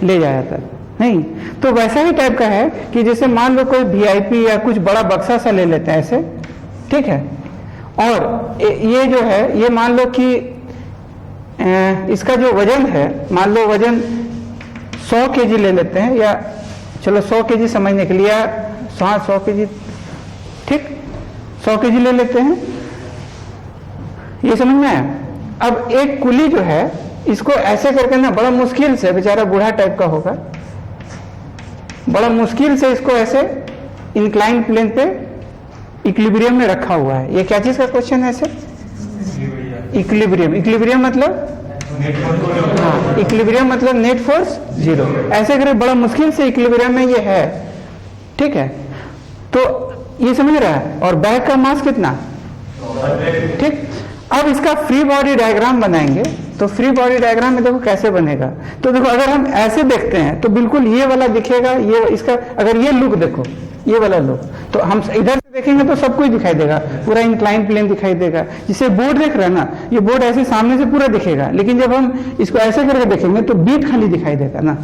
ले जाया जाता है। नहीं तो वैसा ही टाइप का है कि जैसे मान लो कोई वीआईपी या कुछ बड़ा बक्सा सा ले लेते हैं ऐसे, ठीक है, और ये जो है ये मान लो कि इसका जो वजन है, मान लो वजन 100 केजी ले लेते हैं, या चलो 100 केजी समझने के लिए 100 केजी, ठीक, 100 केजी ले लेते हैं, ये समझ में आया। अब एक कुली जो है इसको ऐसे करके ना बड़ा मुश्किल से, बेचारा बूढ़ा टाइप का होगा, बड़ा मुश्किल से इसको ऐसे इंक्लाइन प्लेन पे इक्विलिब्रियम में रखा हुआ है। ये क्या चीज का क्वेश्चन है ऐसे? इक्विलिब्रियम। इक्विलिब्रियम मतलब हाँ, इक्विलिब्रियम मतलब नेट फोर्स 0। ऐसे करे बड़ा मुश्किल से इक्विलिब्रियम में ये है, ठीक है, तो ये समझ रहा है। और बैक का मास कितना? ठीक। अब इसका फ्री बॉडी डायग्राम बनाएंगे, तो फ्री बॉडी डायग्राम में देखो कैसे बनेगा। तो देखो अगर हम ऐसे देखते हैं तो बिल्कुल ये वाला दिखेगा, ये इसका अगर ये लुक देखो, ये वाला लुक, तो हम इधर से देखेंगे तो सब कुछ दिखाई देगा, पूरा इंक्लाइन प्लेन दिखाई देगा। जिसे बोर्ड देख रहा है ना, ये बोर्ड ऐसे सामने से पूरा दिखेगा, लेकिन जब हम इसको ऐसे करके देखेंगे तो बीट खाली दिखाई देगा ना।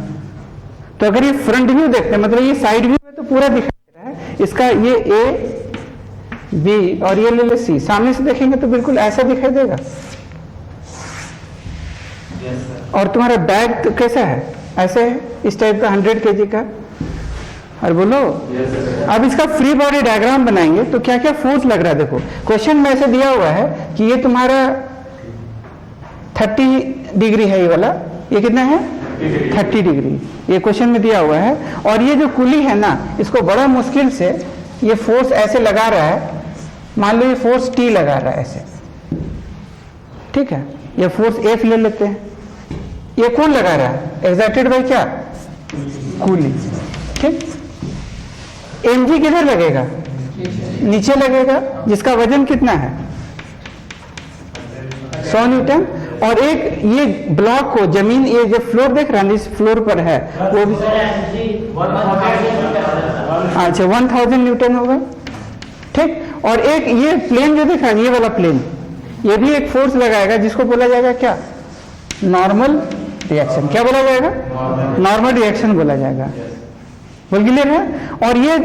तो अगर ये फ्रंट व्यू देखते हैं, मतलब ये साइड व्यू में तो पूरा दिखाई दे रहा है, इसका ये ए बी और ये ले लो सी, सामने से देखेंगे तो बिल्कुल ऐसा दिखाई देगा। और तुम्हारा बैग तो कैसा है? ऐसे है, इस टाइप का 100 केजी का। और बोलो अब इसका फ्री बॉडी डायग्राम बनाएंगे तो क्या क्या फोर्स लग रहा है। देखो क्वेश्चन में ऐसे दिया हुआ है कि ये तुम्हारा 30 डिग्री है, ये वाला, ये कितना है 30 डिग्री, ये क्वेश्चन में दिया हुआ है। और ये जो कुली है ना, इसको बड़ा मुश्किल से ये फोर्स ऐसे लगा रहा है, मान लो ये फोर्स T लगा रहा है ऐसे, ठीक है, ये फोर्स F ले लेते हैं। ये कौन लगा रहा है? एक्साइटेड बाय क्या? कुली, ठीक। mg किधर लगेगा? नीचे लगेगा, जिसका वजन कितना है 100 न्यूटन। और एक ये ब्लॉक को जमीन, ये जो फ्लोर देख रहा है इस फ्लोर पर है वो भी अच्छा 1000 न्यूटन होगा, ठीक। और एक ये प्लेन जो देख रहा है, ये वाला प्लेन, ये भी एक फोर्स लगाएगा जिसको बोला जाएगा क्या? Normal reaction. क्या बोला जाएगा? नॉर्मल रिएक्शन बोला जाएगा। बोल क्लियर है? और ये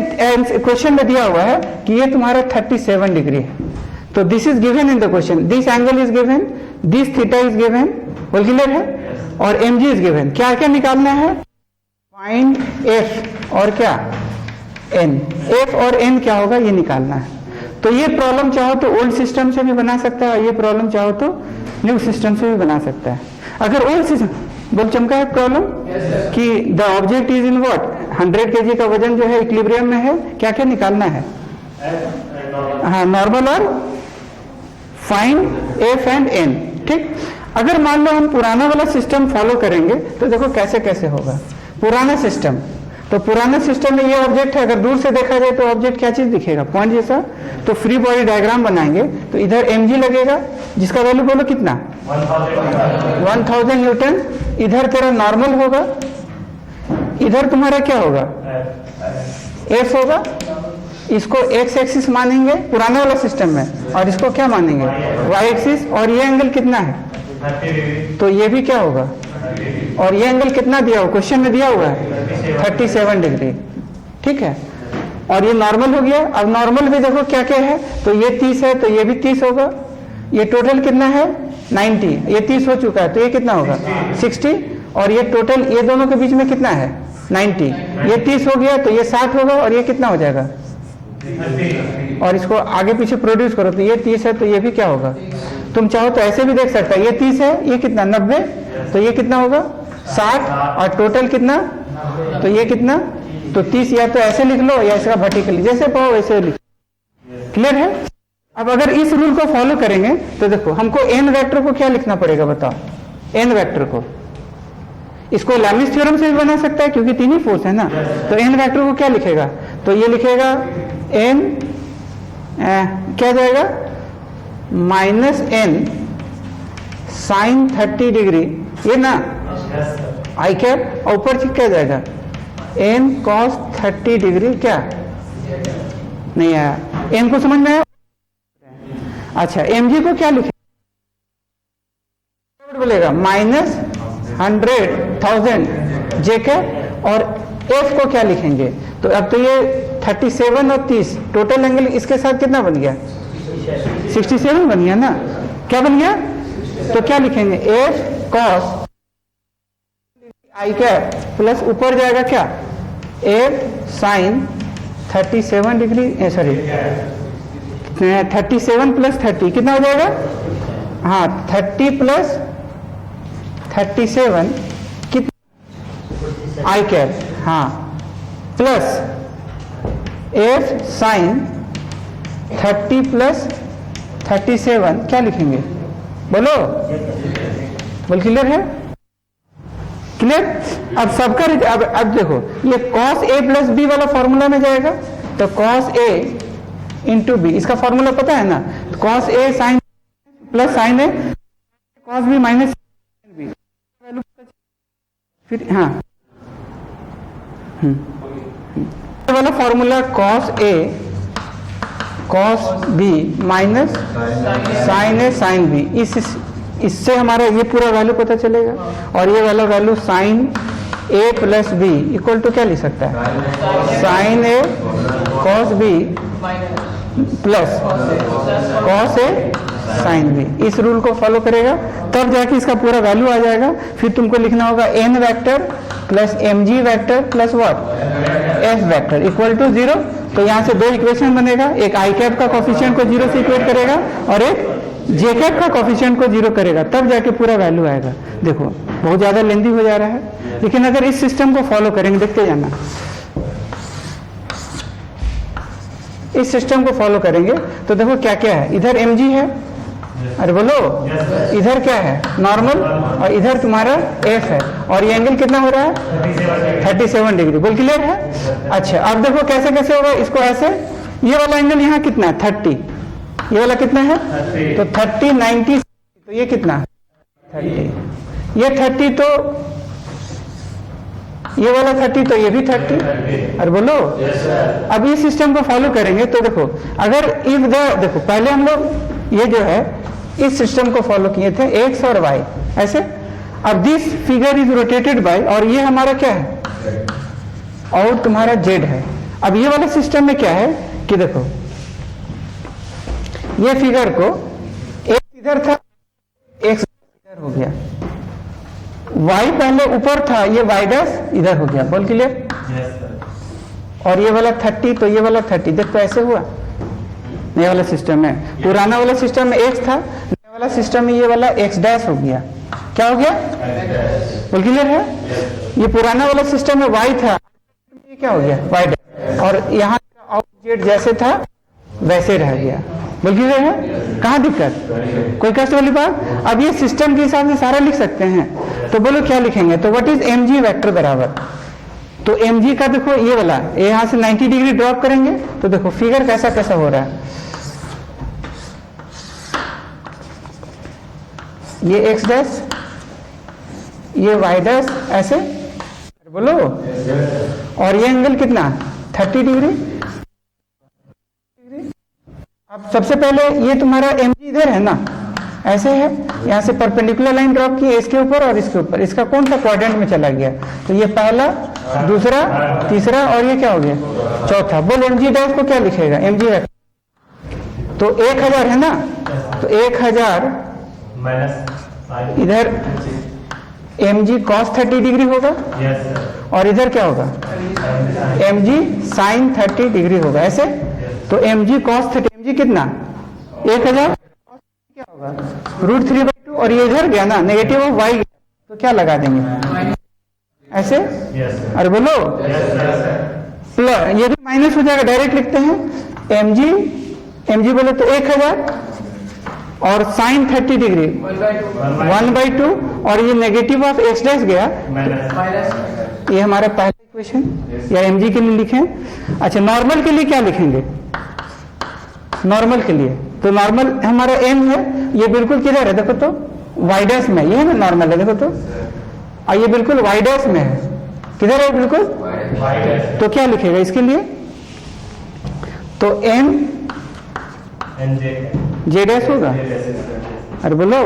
क्वेश्चन में दिया हुआ है कि ये तुम्हारा 37 डिग्री है, तो this is given in the question, this angle is given, this theta is given. बोल क्लियर है? और mg इज गिवन। क्या क्या निकालना है? फाइंड f और क्या n, f और n क्या होगा ये निकालना है। तो ये प्रॉब्लम चाहो तो ओल्ड सिस्टम से भी बना सकता है और ये प्रॉब्लम चाहो तो न्यू सिस्टम से भी बना सकता है। अगर ओल्ड सिस्टम बोल चमका है प्रॉब्लम कि the object is in what 100 kg का वजन जो है इक्विलिब्रियम में है, क्या क्या निकालना है? हाँ, नॉर्मल और फाइंड एफ एंड एन। ठीक, अगर मान लो हम पुराना वाला सिस्टम फॉलो करेंगे तो देखो कैसे कैसे होगा। पुराना सिस्टम, तो पुराना सिस्टम में ये ऑब्जेक्ट है, अगर दूर से देखा जाए तो ऑब्जेक्ट क्या चीज दिखेगा? पॉइंट जैसा। तो फ्री बॉडी डायग्राम बनाएंगे तो इधर mg लगेगा जिसका वैल्यू बोलो कितना? 1000 न्यूटन। इधर तेरा नॉर्मल होगा, इधर तुम्हारा क्या होगा? एफ होगा। इसको एक्स एक्सिस मानेंगे पुराने वाला सिस्टम में और इसको क्या मानेंगे? Y axis. और ये एंगल कितना है? तो ये भी क्या होगा? और ये एंगल कितना दिया हुआ? क्वेश्चन में दिया हुआ है 37 डिग्री। ठीक है, और ये नॉर्मल हो गया। अब नॉर्मल भी देखो क्या क्या है, तो ये 30 है तो ये भी 30 होगा। ये टोटल कितना है? 90। ये 30 हो चुका है तो ये कितना होगा? 60। और ये टोटल ये दोनों के बीच में कितना है? 90। ये 30 हो गया तो ये 60 होगा और ये कितना हो जाएगा? और इसको आगे पीछे प्रोड्यूस करो तो ये 30 है तो ये भी क्या होगा? तुम चाहो तो ऐसे भी देख सकता है, ये 30 है, ये कितना? 90। तो ये कितना होगा? 60। और टोटल कितना? तो ये कितना? तो 30 या तो ऐसे लिख लो या इसका वर्टिकली, जैसे पाओ वैसे लिख। क्लियर है? अब अगर इस रूल को फॉलो करेंगे तो देखो हमको एन वेक्टर को क्या लिखना पड़ेगा बताओ? एन वेक्टर को इसको लैमिस थ्योरम से भी बना सकता है क्योंकि तीन ही फोर्स है ना। तो एन वेक्टर को क्या लिखेगा? तो ये लिखेगा एन क्या जाएगा? माइनस एन साइन 30 डिग्री, ये ना आई कैप, और ऊपर क्या जाएगा? N cos 30 degree. क्या नहीं आया? एन को समझ में आया? अच्छा, एम जी को क्या लिखे बोलेगा? माइनस 100,000 जे कैप। और एफ को क्या लिखेंगे? तो अब तो ये 37 और 30 टोटल एंगल इसके साथ कितना बन गया? 67 बन गया ना। क्या बन गया? तो क्या लिखेंगे? एफ कॉस आई कैप प्लस ऊपर जाएगा क्या? F sine 37 degree, sorry 37 plus 30 कितना हो जाएगा? हाँ, 30 प्लस 37 कितना? आई कैप। हाँ, प्लस एफ साइन 30 प्लस 37 क्या लिखेंगे? बोलो, बोल। क्लियर है? क्लियर? अब सबका अब देखो ये कॉस ए प्लस बी वाला फॉर्मूला में जाएगा तो कॉस ए इंटू बी, इसका फॉर्मूला पता है ना? Cos A sign plus sign A cos B minus B, फिर हाँ वाला formula cos A cos B minus sign A sine B. इससे हमारा ये पूरा वैल्यू पता चलेगा। और ये वाला value sine A plus B equal to क्या लिख सकता है? Sine A cos B plus cos A sine B. इस रूल को फॉलो करेगा तब जाके इसका पूरा वैल्यू आ जाएगा। फिर तुमको लिखना होगा N vector plus m g vector plus what F vector equal to 0। तो यहाँ से दो इक्वेशन बनेगा, एक आई कैप का कोफिशिएंट को 0 से इक्वेट करेगा और एक जे कैप का कोफिशिएंट को 0 करेगा, तब जाके पूरा वैल्यू आएगा। देखो बहुत ज्यादा लेंदी हो जा रहा है, लेकिन अगर इस सिस्टम को फॉलो करेंगे, देखते जाना, इस सिस्टम को फॉलो करेंगे तो देखो क्या क्या है। इधर mg है, अरे बोलो, इधर क्या है? नॉर्मल, और इधर तुम्हारा f है, और ये एंगल कितना हो रहा है? 37 डिग्री। बोल क्लियर है? अच्छा, अब देखो कैसे कैसे होगा इसको ऐसे। ये वाला एंगल यहाँ कितना है? 30। ये वाला कितना है? तो 30 90, तो ये कितना? 30। ये 30 तो ये वाला 30 तो ये भी 30। अरे बोलो, अब इस सिस्टम को फॉलो करेंगे तो देखो, अगर इफ द देखो पहले हम लोग ये जो है इस सिस्टम को फॉलो किए थे x और y ऐसे। अब this figure is rotated bye, और ये हमारा क्या है? और तुम्हारा z है। अब ये वाला सिस्टम में क्या है कि देखो ये फिगर को x इधर था, x इधर हो गया, y पहले ऊपर था, ये y डैश इधर हो गया। बोल क्लियर? और ये वाला 30 तो ये वाला 30, देखो ऐसे हुआ नया वाला सिस्टम में। पुराना वाला सिस्टम में x था, नया वाला सिस्टम में ये वाला x डैश हो गया। क्या हो गया? बोल क्लियर है? ये पुराना वाला सिस्टम में y था, ये क्या हो गया? y dash. और यहाँ ऑब्जेक्ट जैसे था वैसे रह गया। बोल क्लियर है? कहाँ दिक्कत? कोई कष्ट वाली बात? अब ये सिस्टम के हिसाब से सारा लिख सकते हैं। तो बोलो क्या लिखेंगे? तो व्हाट इज mg वेक्टर बराबर, तो mg का देखो ये वाला यहाँ से 90 डिग्री ड्रॉप करेंगे तो देखो फिगर कैसा कैसा हो रहा है। ये x डैश, ये y डैश, ऐसे बोलो। और ये एंगल कितना? 30 डिग्री। अब सबसे पहले ये तुम्हारा mg इधर है ना, ऐसे है, यहाँ से परपेंडिकुलर लाइन ड्रॉप की इसके ऊपर और इसके ऊपर, इसका कौन सा क्वाड्रेंट में चला गया? तो ये पहला, दूसरा, तीसरा और ये क्या हो गया? चौथा। बोल mg डैश को क्या लिखेगा? mg वेक्टर तो 1000 है ना, तो 1000 इधर mg cos 30 डिग्री होगा और इधर क्या होगा? mg sin 30 डिग्री होगा, ऐसे। तो mg cos 30, mg कितना? 1000, क्या होगा? √3/2 और ये इधर गया ना, नेगेटिव ऑफ y, तो क्या लगा देंगे? ऐसे। अरे बोलो प्लस, ये भी माइनस हो जाएगा, डायरेक्ट लिखते हैं mg बोले तो 1000 और साइन 30 डिग्री 1/2 और ये नेगेटिव ऑफ x डैश गया, ये हमारा पहला इक्वेशन या mg के लिए लिखें। अच्छा, नॉर्मल के लिए क्या लिखेंगे? नॉर्मल के लिए तो नॉर्मल हमारा m है, ये बिल्कुल किधर है? देखो तो y डैश में, ये है ना नॉर्मल है, देखो तो। और ये बिल्कुल y डैश में है, किधर है बिल्कुल? तो क्या लिखेगा इसके लिए? तो m j डैश होगा। अरे बोलो,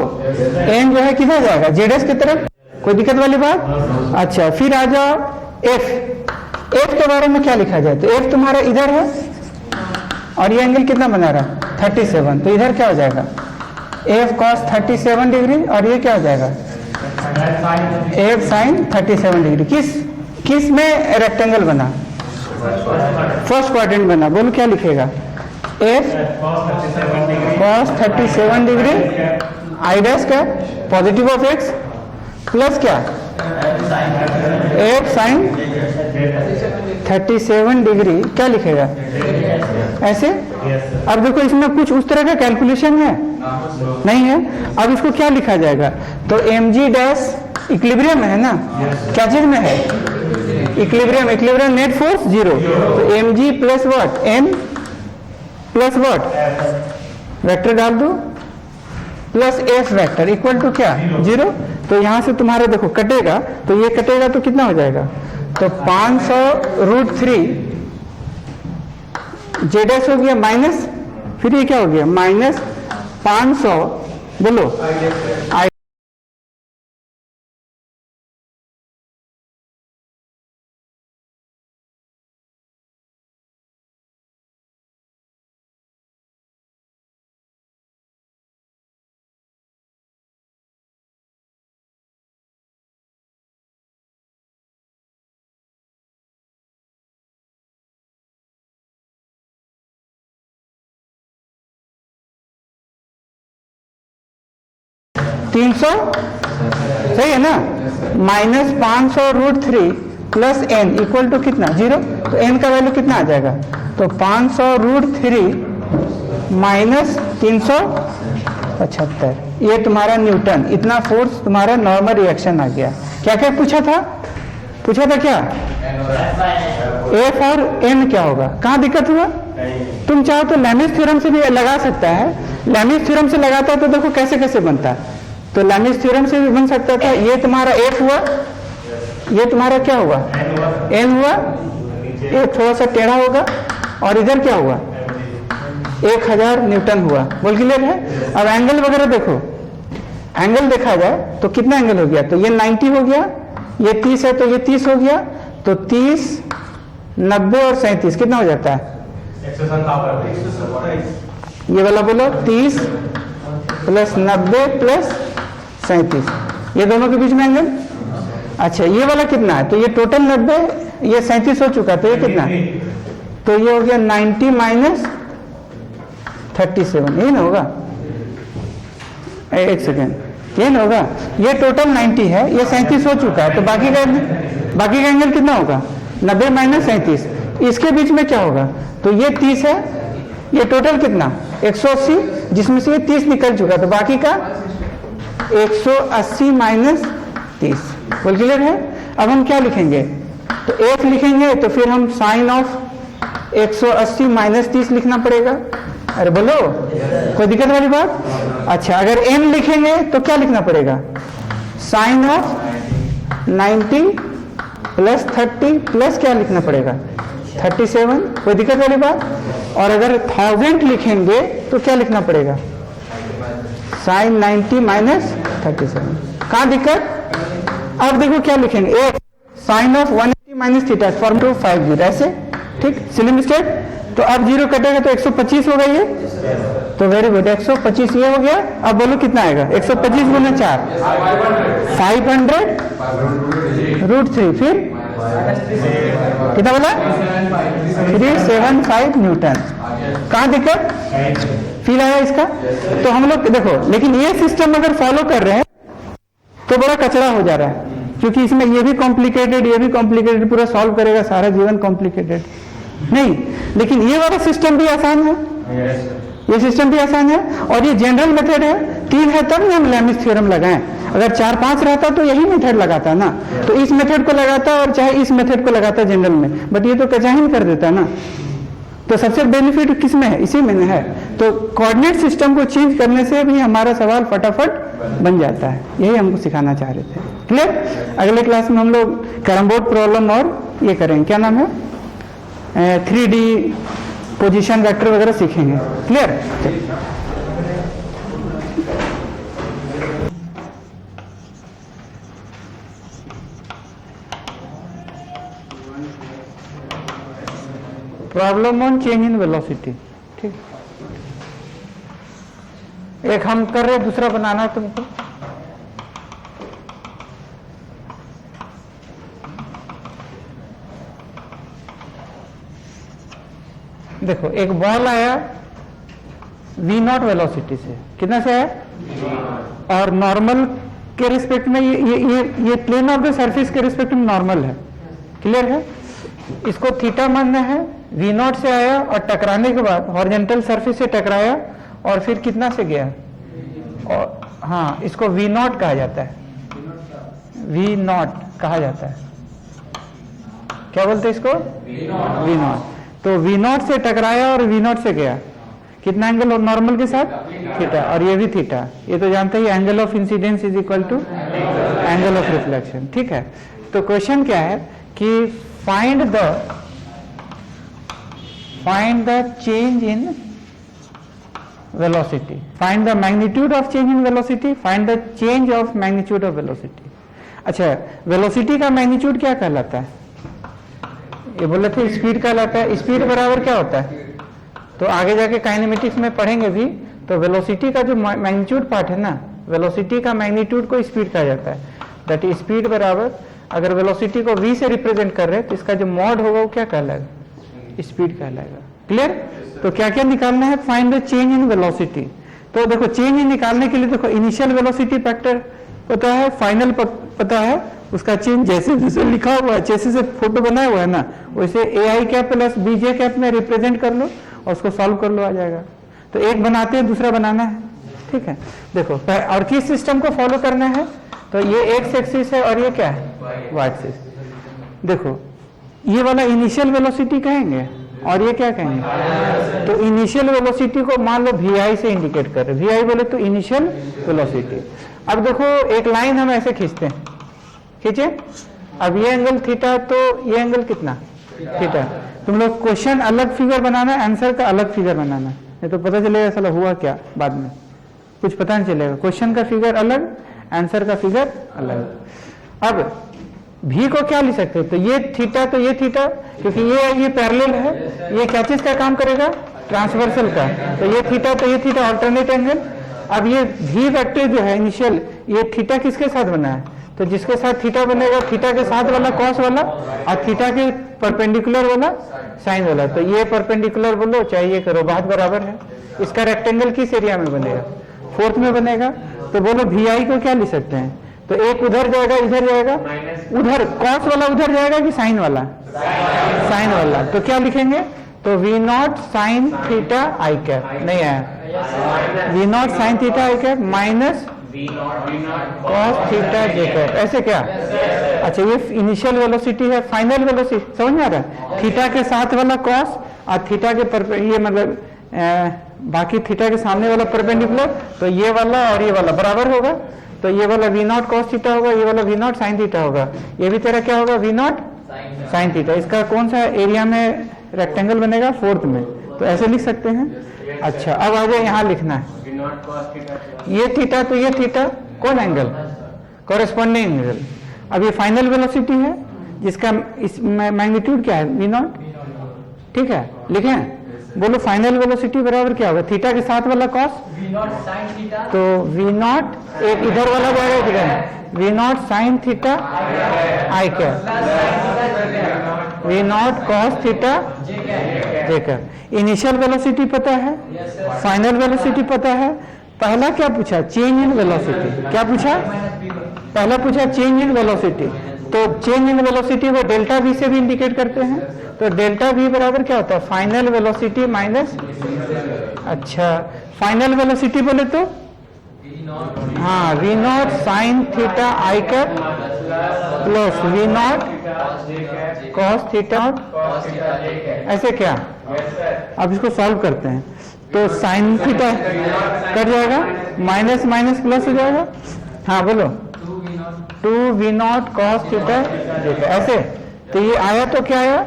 m जो है किधर जाएगा? j डैश की तरफ। कोई दिक्कत वाली बात? अच्छा, फिर आ जाओ f के बारे में क्या लिखा जाए? तो f तुम्हारा इधर है और ये एंगल कितना बना रहा? 37, तो इधर क्या हो जाएगा? f cos 37 डिग्री और ये क्या हो जाएगा? f sin 37 degree. किस में रेक्टेंगल बना? फर्स्ट क्वाड्रेंट बना। बोलो क्या लिखेगा? f cos 37 degree i dash का पॉजिटिव ऑफ x प्लस क्या? f sin 37 डिग्री क्या लिखेगा? ऐसे। अब देखो इसमें कुछ उस तरह का कैलकुलेशन है नहीं है। अब इसको क्या लिखा जाएगा? तो mg डैश इक्विलिब्रियम में है ना, क्या चीज में है? इक्विलिब्रियम नेट फोर्स 0, तो mg plus what? n plus what? Vector डाल दो plus f vector equal to क्या? 0। तो यहां से तुम्हारे देखो कटेगा, तो ये कटेगा तो कितना हो जाएगा? तो 500√3 j डैश हो गया माइनस, फिर ये क्या हो गया? माइनस 500, बोलो i। तीन सौ, सही है ना? Minus 500√3 plus n equal to कितना? 0। तो n का वैल्यू कितना आ जाएगा? तो 500√3 माइनस 375, ये तुम्हारा न्यूटन। इतना फोर्स तुम्हारा नॉर्मल रिएक्शन आ गया। क्या क्या पूछा था? क्या? f और n क्या होगा? कहाँ दिक्कत हुआ? तुम चाहो तो लैमिस थ्योरम से भी लगा सकता है। लैमिस थ्योरम से लगाता है तो देखो कैसे कैसे बनता है। तो लैमिस थ्योरम से भी बन सकता था। ये तुम्हारा f हुआ, ये तुम्हारा क्या हुआ? n हुआ, ये थोड़ा सा टेढ़ा होगा और इधर क्या हुआ? 1000 न्यूटन हुआ। बोल क्लियर है? अब एंगल वगैरह देखो, एंगल देखा जाए तो कितना एंगल हो गया? तो ये 90 हो गया, ये 30 है तो ये 30 हो गया, तो 30, 90 और 37 कितना हो जाता है? ये वाला बोलो 30 प्लस 90 प्लस 37, ये दोनों के बीच में एंगल। अच्छा, ये वाला कितना है? तो ये टोटल 90, ये 37 हो चुका, तो ये कितना? तो ये हो गया 90 माइनस 37, ये ना होगा, एक सेकेंड, ये ना होगा, ये टोटल 90 है, ये 37 हो चुका है, तो बाकी का एंगल कितना होगा, 90 माइनस 37, इसके बीच में क्या होगा, तो ये 30 है, ये टोटल कितना 180, जिसमें से ये 30 निकल चुका, तो बाकी का 180 माइनस 30, बोल क्लियर है। अब हम क्या लिखेंगे, तो 1 लिखेंगे तो फिर हम साइन ऑफ 180 माइनस 30 लिखना पड़ेगा। अरे बोलो, कोई दिक्कत वाली बात। अच्छा, अगर n लिखेंगे तो क्या लिखना पड़ेगा, साइन ऑफ 90 प्लस 30 प्लस क्या लिखना पड़ेगा, 37, कोई दिक्कत वाली बात। और अगर 1000 लिखेंगे तो क्या लिखना पड़ेगा, साइन 90 माइनस 37, कहाँ दिक्कत। अब देखो क्या लिखेंगे, एक sine of 180 minus theta form 250 ऐसे, ठीक, सिलिंग स्टेट। तो अब 0 कटेगा तो 125 होगा ये, तो वेरी गुड, 125 ये हो गया। अब बोलो कितना आएगा, 125 गुना 4 500 √3, फिर कितना बोला 375 न्यूटन। कहाँ दिक्कत फील आया इसका। तो हम लोग देखो, लेकिन ये सिस्टम अगर फॉलो कर रहे हैं तो बड़ा कचरा हो जा रहा है, क्योंकि इसमें ये भी कॉम्प्लिकेटेड, ये भी कॉम्प्लिकेटेड, पूरा सॉल्व करेगा सारा जीवन कॉम्प्लिकेटेड नहीं। लेकिन ये वाला सिस्टम भी आसान है, ये सिस्टम भी आसान है, और ये जनरल मेथड है। 3 है तब ना हम लेमिस थ्योरम लगाएं, अगर 4-5 रहता तो यही मेथड लगाता ना, तो इस मेथड को लगाता और चाहे इस मेथड को लगाता जनरल में, बट ये तो कचाहिन कर देता ना। तो सबसे बेनिफिट किस में है, इसी में है। तो कोऑर्डिनेट सिस्टम को चेंज करने से भी हमारा सवाल फटाफट बन जाता है, यही हमको सिखाना चाह रहे थे। क्लियर। अगले क्लास में हम लोग कैरम बोर्ड प्रॉब्लम और ये करेंगे, क्या नाम है, 3D पोजीशन वेक्टर वगैरह सीखेंगे। Clear. Problem on change in velocity, ठीक। एक हम कर रहे, दूसरा बनाना है तुमको। देखो, एक बॉल आया v0 वेलोसिटी से, कितना से आया, और नॉर्मल के रिस्पेक्ट में ये प्लेन ऑफ द सरफेस के रिस्पेक्ट में नॉर्मल है। क्लियर है। इसको थीटा मानना है, v0 से आया और टकराने के बाद हॉरिजॉन्टल सरफेस से टकराया और फिर कितना से गया, और हाँ, इसको v0 कहा जाता है, v0 कहा जाता है। क्या बोलते हैं इसको, v0। तो v0 से टकराया और v0 से गया, कितना एंगल नॉर्मल के साथ, थीटा, और ये भी थीटा। ये तो जानते ही, angle of incidence is equal to angle of reflection. ठीक है। तो क्वेश्चन क्या है कि find the change in velocity, find the magnitude of change in velocity, find the change of magnitude of velocity. अच्छा, वेलोसिटी का मैग्नीट्यूड क्या कहलाता है, ये बोले थे स्पीड कहलाता है। स्पीड बराबर क्या होता है, तो आगे जाके काइनेमेटिक्स में पढ़ेंगे भी, तो वेलोसिटी का जो मैग्नीट्यूड पार्ट है ना, वेलोसिटी का मैग्नीट्यूड को स्पीड कहा जाता है। दैट इज स्पीड बराबर, अगर वेलोसिटी को v से रिप्रेजेंट कर रहे हैं तो इसका जो मॉड होगा वो क्या कहलाएगा, स्पीड कहलाएगा। क्लियर। तो क्या क्या निकालना है, find the change in velocity. तो देखो, चेंज इन निकालने के लिए देखो, इनिशियल वेलोसिटी फैक्टर पता है, फाइनल पता है, उसका चेंज जैसे जैसे लिखा हुआ है, जैसे से फोटो बनाया हुआ है ना, वैसे ai cap plus bj cap में रिप्रेजेंट कर लो और उसको सॉल्व कर लो, आ जाएगा। तो एक बनाते हैं, दूसरा बनाना है। ठीक है। देखो, और किस सिस्टम को फॉलो करना है, तो ये एक्स एक्सिस है और ये क्या है, वाई एक्सिस। देखो, ये वाला इनिशियल वेलोसिटी कहेंगे और ये क्या कहेंगे, तो इनिशियल वेलोसिटी को मान लो vi से इंडिकेट कर रहे, vi बोले तो इनिशियल वेलोसिटी। अब देखो, एक लाइन हम ऐसे खींचते हैं, खींचे, अब ये एंगल थीटा, तो ये एंगल कितना, थीटा। तुम लोग क्वेश्चन अलग फिगर बनाना, आंसर का अलग फिगर बनाना, नहीं तो पता चलेगा साला हुआ क्या, बाद में कुछ पता नहीं चलेगा। क्वेश्चन का फिगर अलग, आंसर का फिगर अलग। अब भी को क्या लिख सकते हैं, तो ये थीटा, तो ये थीटा, क्योंकि ये पैरेलल है, ये क्या चीज का काम करेगा, ट्रांसवर्सल का, तो ये थीटा, तो ये थीटा, अल्टरनेट एंगल। अब ये भी वेक्टर जो है इनिशियल, ये थीटा किसके साथ बना है, तो जिसके साथ थीटा बनेगा, थीटा के साथ वाला कॉस वाला, और थीटा के परपेंडिकुलर वाला साइन वाला। तो ये परपेंडिकुलर बोलो चाहे ये करो, बात बराबर है। इसका रेक्टेंगल किस एरिया में बनेगा? फोर्थ में बनेगा। तो बोलो वी आई को क्या लिख सकते हैं? तो एक उधर जाएगा, इधर जाएगा, उधर कॉस वाला उधर जाएगा कि साइन वाला? साइन वाला। तो क्या लिखेंगे? तो v naught sine theta i cap, नहीं आया, v naught sine theta i cap minus cos theta j cap, ऐसे क्या? अच्छा, ये इनिशियल वेलोसिटी है, फाइनल वेलोसिटी समझ में आ रहा है? थीटा के साथ वाला कॉस और थीटा के ये मतलब बाकी थीटा के सामने वाला परपेंडिकुलर, तो ये वाला और ये वाला बराबर होगा। तो ये वाला वी नॉट कॉस थीटा होगा, ये वाला वी नॉट साइन थीटा होगा, ये भी तेरा क्या होगा? V naught sine theta. इसका कौन सा एरिया में रेक्टेंगल बनेगा? फोर्थ में। तो ऐसे लिख सकते हैं। अच्छा, अब आगे यहाँ लिखना है ये थीटा, तो ये थीटा कौन एंगल? Corresponding angle. अब ये फाइनल वेलोसिटी है जिसका इस मैग्नीट्यूड क्या है? V naught. ठीक है, लिखें? बोलो फाइनल वेलोसिटी बराबर क्या होगा? थीटा के साथ वाला कॉस, तो वी नॉट, एक इधर वाला जाएगा किधर? V naught sine theta i cap, v naught cos theta j cap. Initial velocity पता है, फाइनल वेलोसिटी पता है। पहला क्या पूछा? Change in velocity. क्या पूछा? पहला पूछा चेंज इन वेलोसिटी। तो चेंज इन वेलोसिटी वो डेल्टा वी से भी इंडिकेट करते हैं। तो डेल्टा वी बराबर क्या होता है? फाइनल वेलोसिटी माइनस, अच्छा फाइनल वेलोसिटी बोले तो हाँ v naught sine theta i cap plus v naught cos theta, ऐसे क्या? अब इसको सॉल्व करते हैं। तो साइन थीटा कट जाएगा, माइनस माइनस प्लस हो जाएगा। हाँ बोलो, 2v0 cos थीटा, ऐसे। तो ये आया तो क्या आया?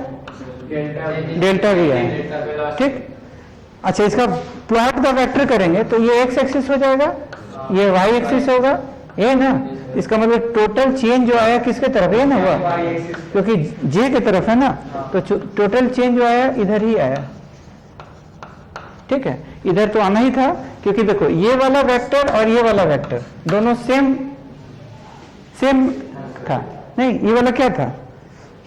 डेल्टा वी आया। ठीक। अच्छा, इसका प्लॉट द वेक्टर करेंगे तो ये एक्स एक्सिस हो जाएगा, ये वाई एक्सिस होगा, ये ना। इसका मतलब टोटल चेंज जो आया किसके तरफ? ये ना हुआ, क्योंकि जे के तरफ है ना, तो टोटल चेंज जो आया इधर ही आया। ठीक है, इधर तो आना ही था, क्योंकि देखो ये वाला वेक्टर और ये वाला वेक्टर दोनों सेम था। नहीं, ये वाला क्या था?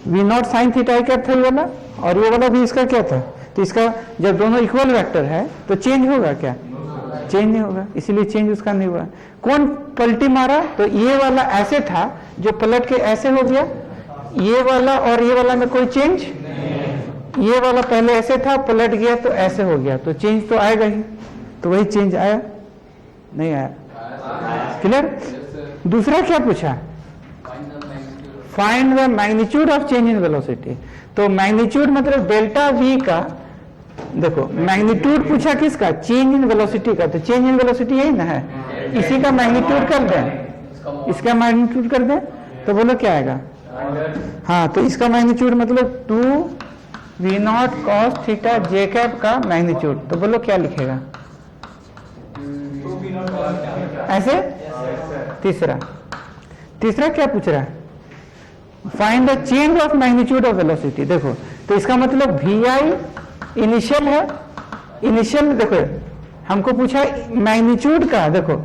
V naught sine theta i cap था ये वाला, और ये वाला भी इसका क्या था? तो इसका जब दोनों इक्वल वेक्टर है तो चेंज होगा क्या? चेंज नहीं होगा, इसीलिए चेंज उसका नहीं हुआ। कौन पलटी मारा? तो ये वाला ऐसे था जो पलट के ऐसे हो गया, ये वाला और ये वाला में कोई चेंज, ये वाला पहले ऐसे था पलट गया तो ऐसे हो गया, तो चेंज तो आएगा ही। तो वही चेंज आया, नहीं आया? क्लियर? दूसरा क्या पूछा? Find the magnitude of change in velocity. तो मैग्नीट्यूड मतलब डेल्टा वी का, देखो मैग्नीट्यूड पूछा किसका? चेंज इन वेलोसिटी का। तो चेंज इन वेलोसिटी यही ना है, इसी का मैग्नीट्यूड कर दें, इसका मैग्नीट्यूड कर दें तो बोलो क्या आएगा? हाँ, तो इसका मैग्नीट्यूड मतलब 2v0 cos theta j cap का मैग्नीट्यूड। तो बोलो क्या लिखेगा? ऐसे। तीसरा क्या पूछ रहा है? Find the change of magnitude of velocity. देखो, तो इसका मतलब वी आई इनिशियल है, इनिशियल में देखो हमको पूछा मैग्नीट्यूड का, देखो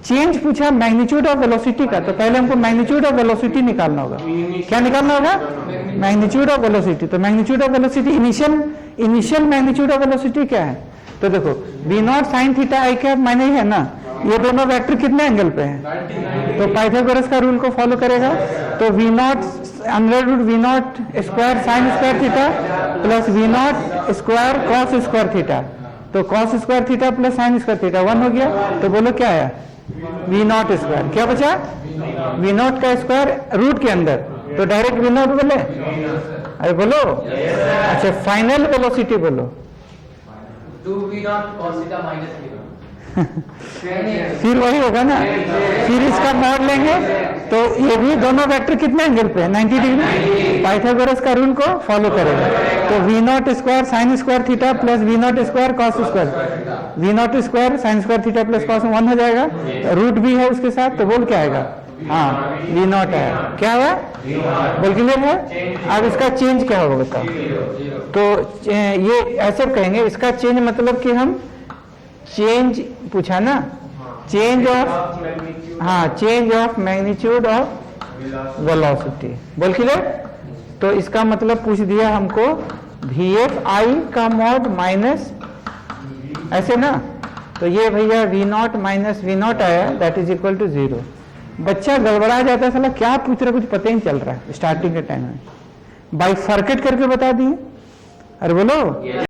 चेंज पूछा मैग्नीट्यूड ऑफ वेलोसिटी का, तो पहले हमको मैग्नीट्यूड ऑफ वेलोसिटी निकालना होगा। क्या निकालना होगा? Magnitude of velocity. तो magnitude of velocity initial magnitude of velocity क्या है? तो देखो v naught sine theta i cap minus है ना, ये दोनों वेक्टर कितने एंगल पे हैं? तो पाइथागोरस का रूल को फॉलो करेगा। तो v naught under root v naught square sine square theta plus v naught square cos square theta. तो cos square theta plus sine square theta 1 हो गया। तो बोलो क्या आया? V naught square. क्या बचा? वी नॉट का स्क्वायर रूट के अंदर, तो डायरेक्ट वी नॉट बोले। अरे बोलो। अच्छा, फाइनल वेलोसिटी बोलो। 2v0 cos थीटा माइनस फिर वही होगा ना, फिर इसका मॉड लेंगे तो ये भी दोनों वेक्टर कितने एंगल पे है? 90 डिग्री। पाइथागोरस का रूल को फॉलो करेगा। तो v naught square sine square theta plus v naught square cos square, v naught square sine square theta plus cos 1 हो जाएगा। रूट भी है उसके साथ, तो बोल क्या आएगा? हाँ, वी नॉट है। क्या है? बोल क्लियर है? अब इसका चेंज क्या होगा बताओ? तो ये ऐसे कहेंगे, इसका चेंज मतलब कि हम चेंज पूछा ना, चेंज ऑफ, हाँ change of magnitude of velocity. बोल क्लियर? तो इसका मतलब पूछ दिया हमको वी एफ आई का मॉड माइनस ऐसे ना, तो ये भैया v naught minus v naught आया, दैट इज इक्वल टू 0। बच्चा गड़बड़ा जाता है, साला क्या पूछ रहा, कुछ पता ही नहीं चल रहा है स्टार्टिंग के टाइम में, बाई फर्केट करके बता दिए। अरे बोलो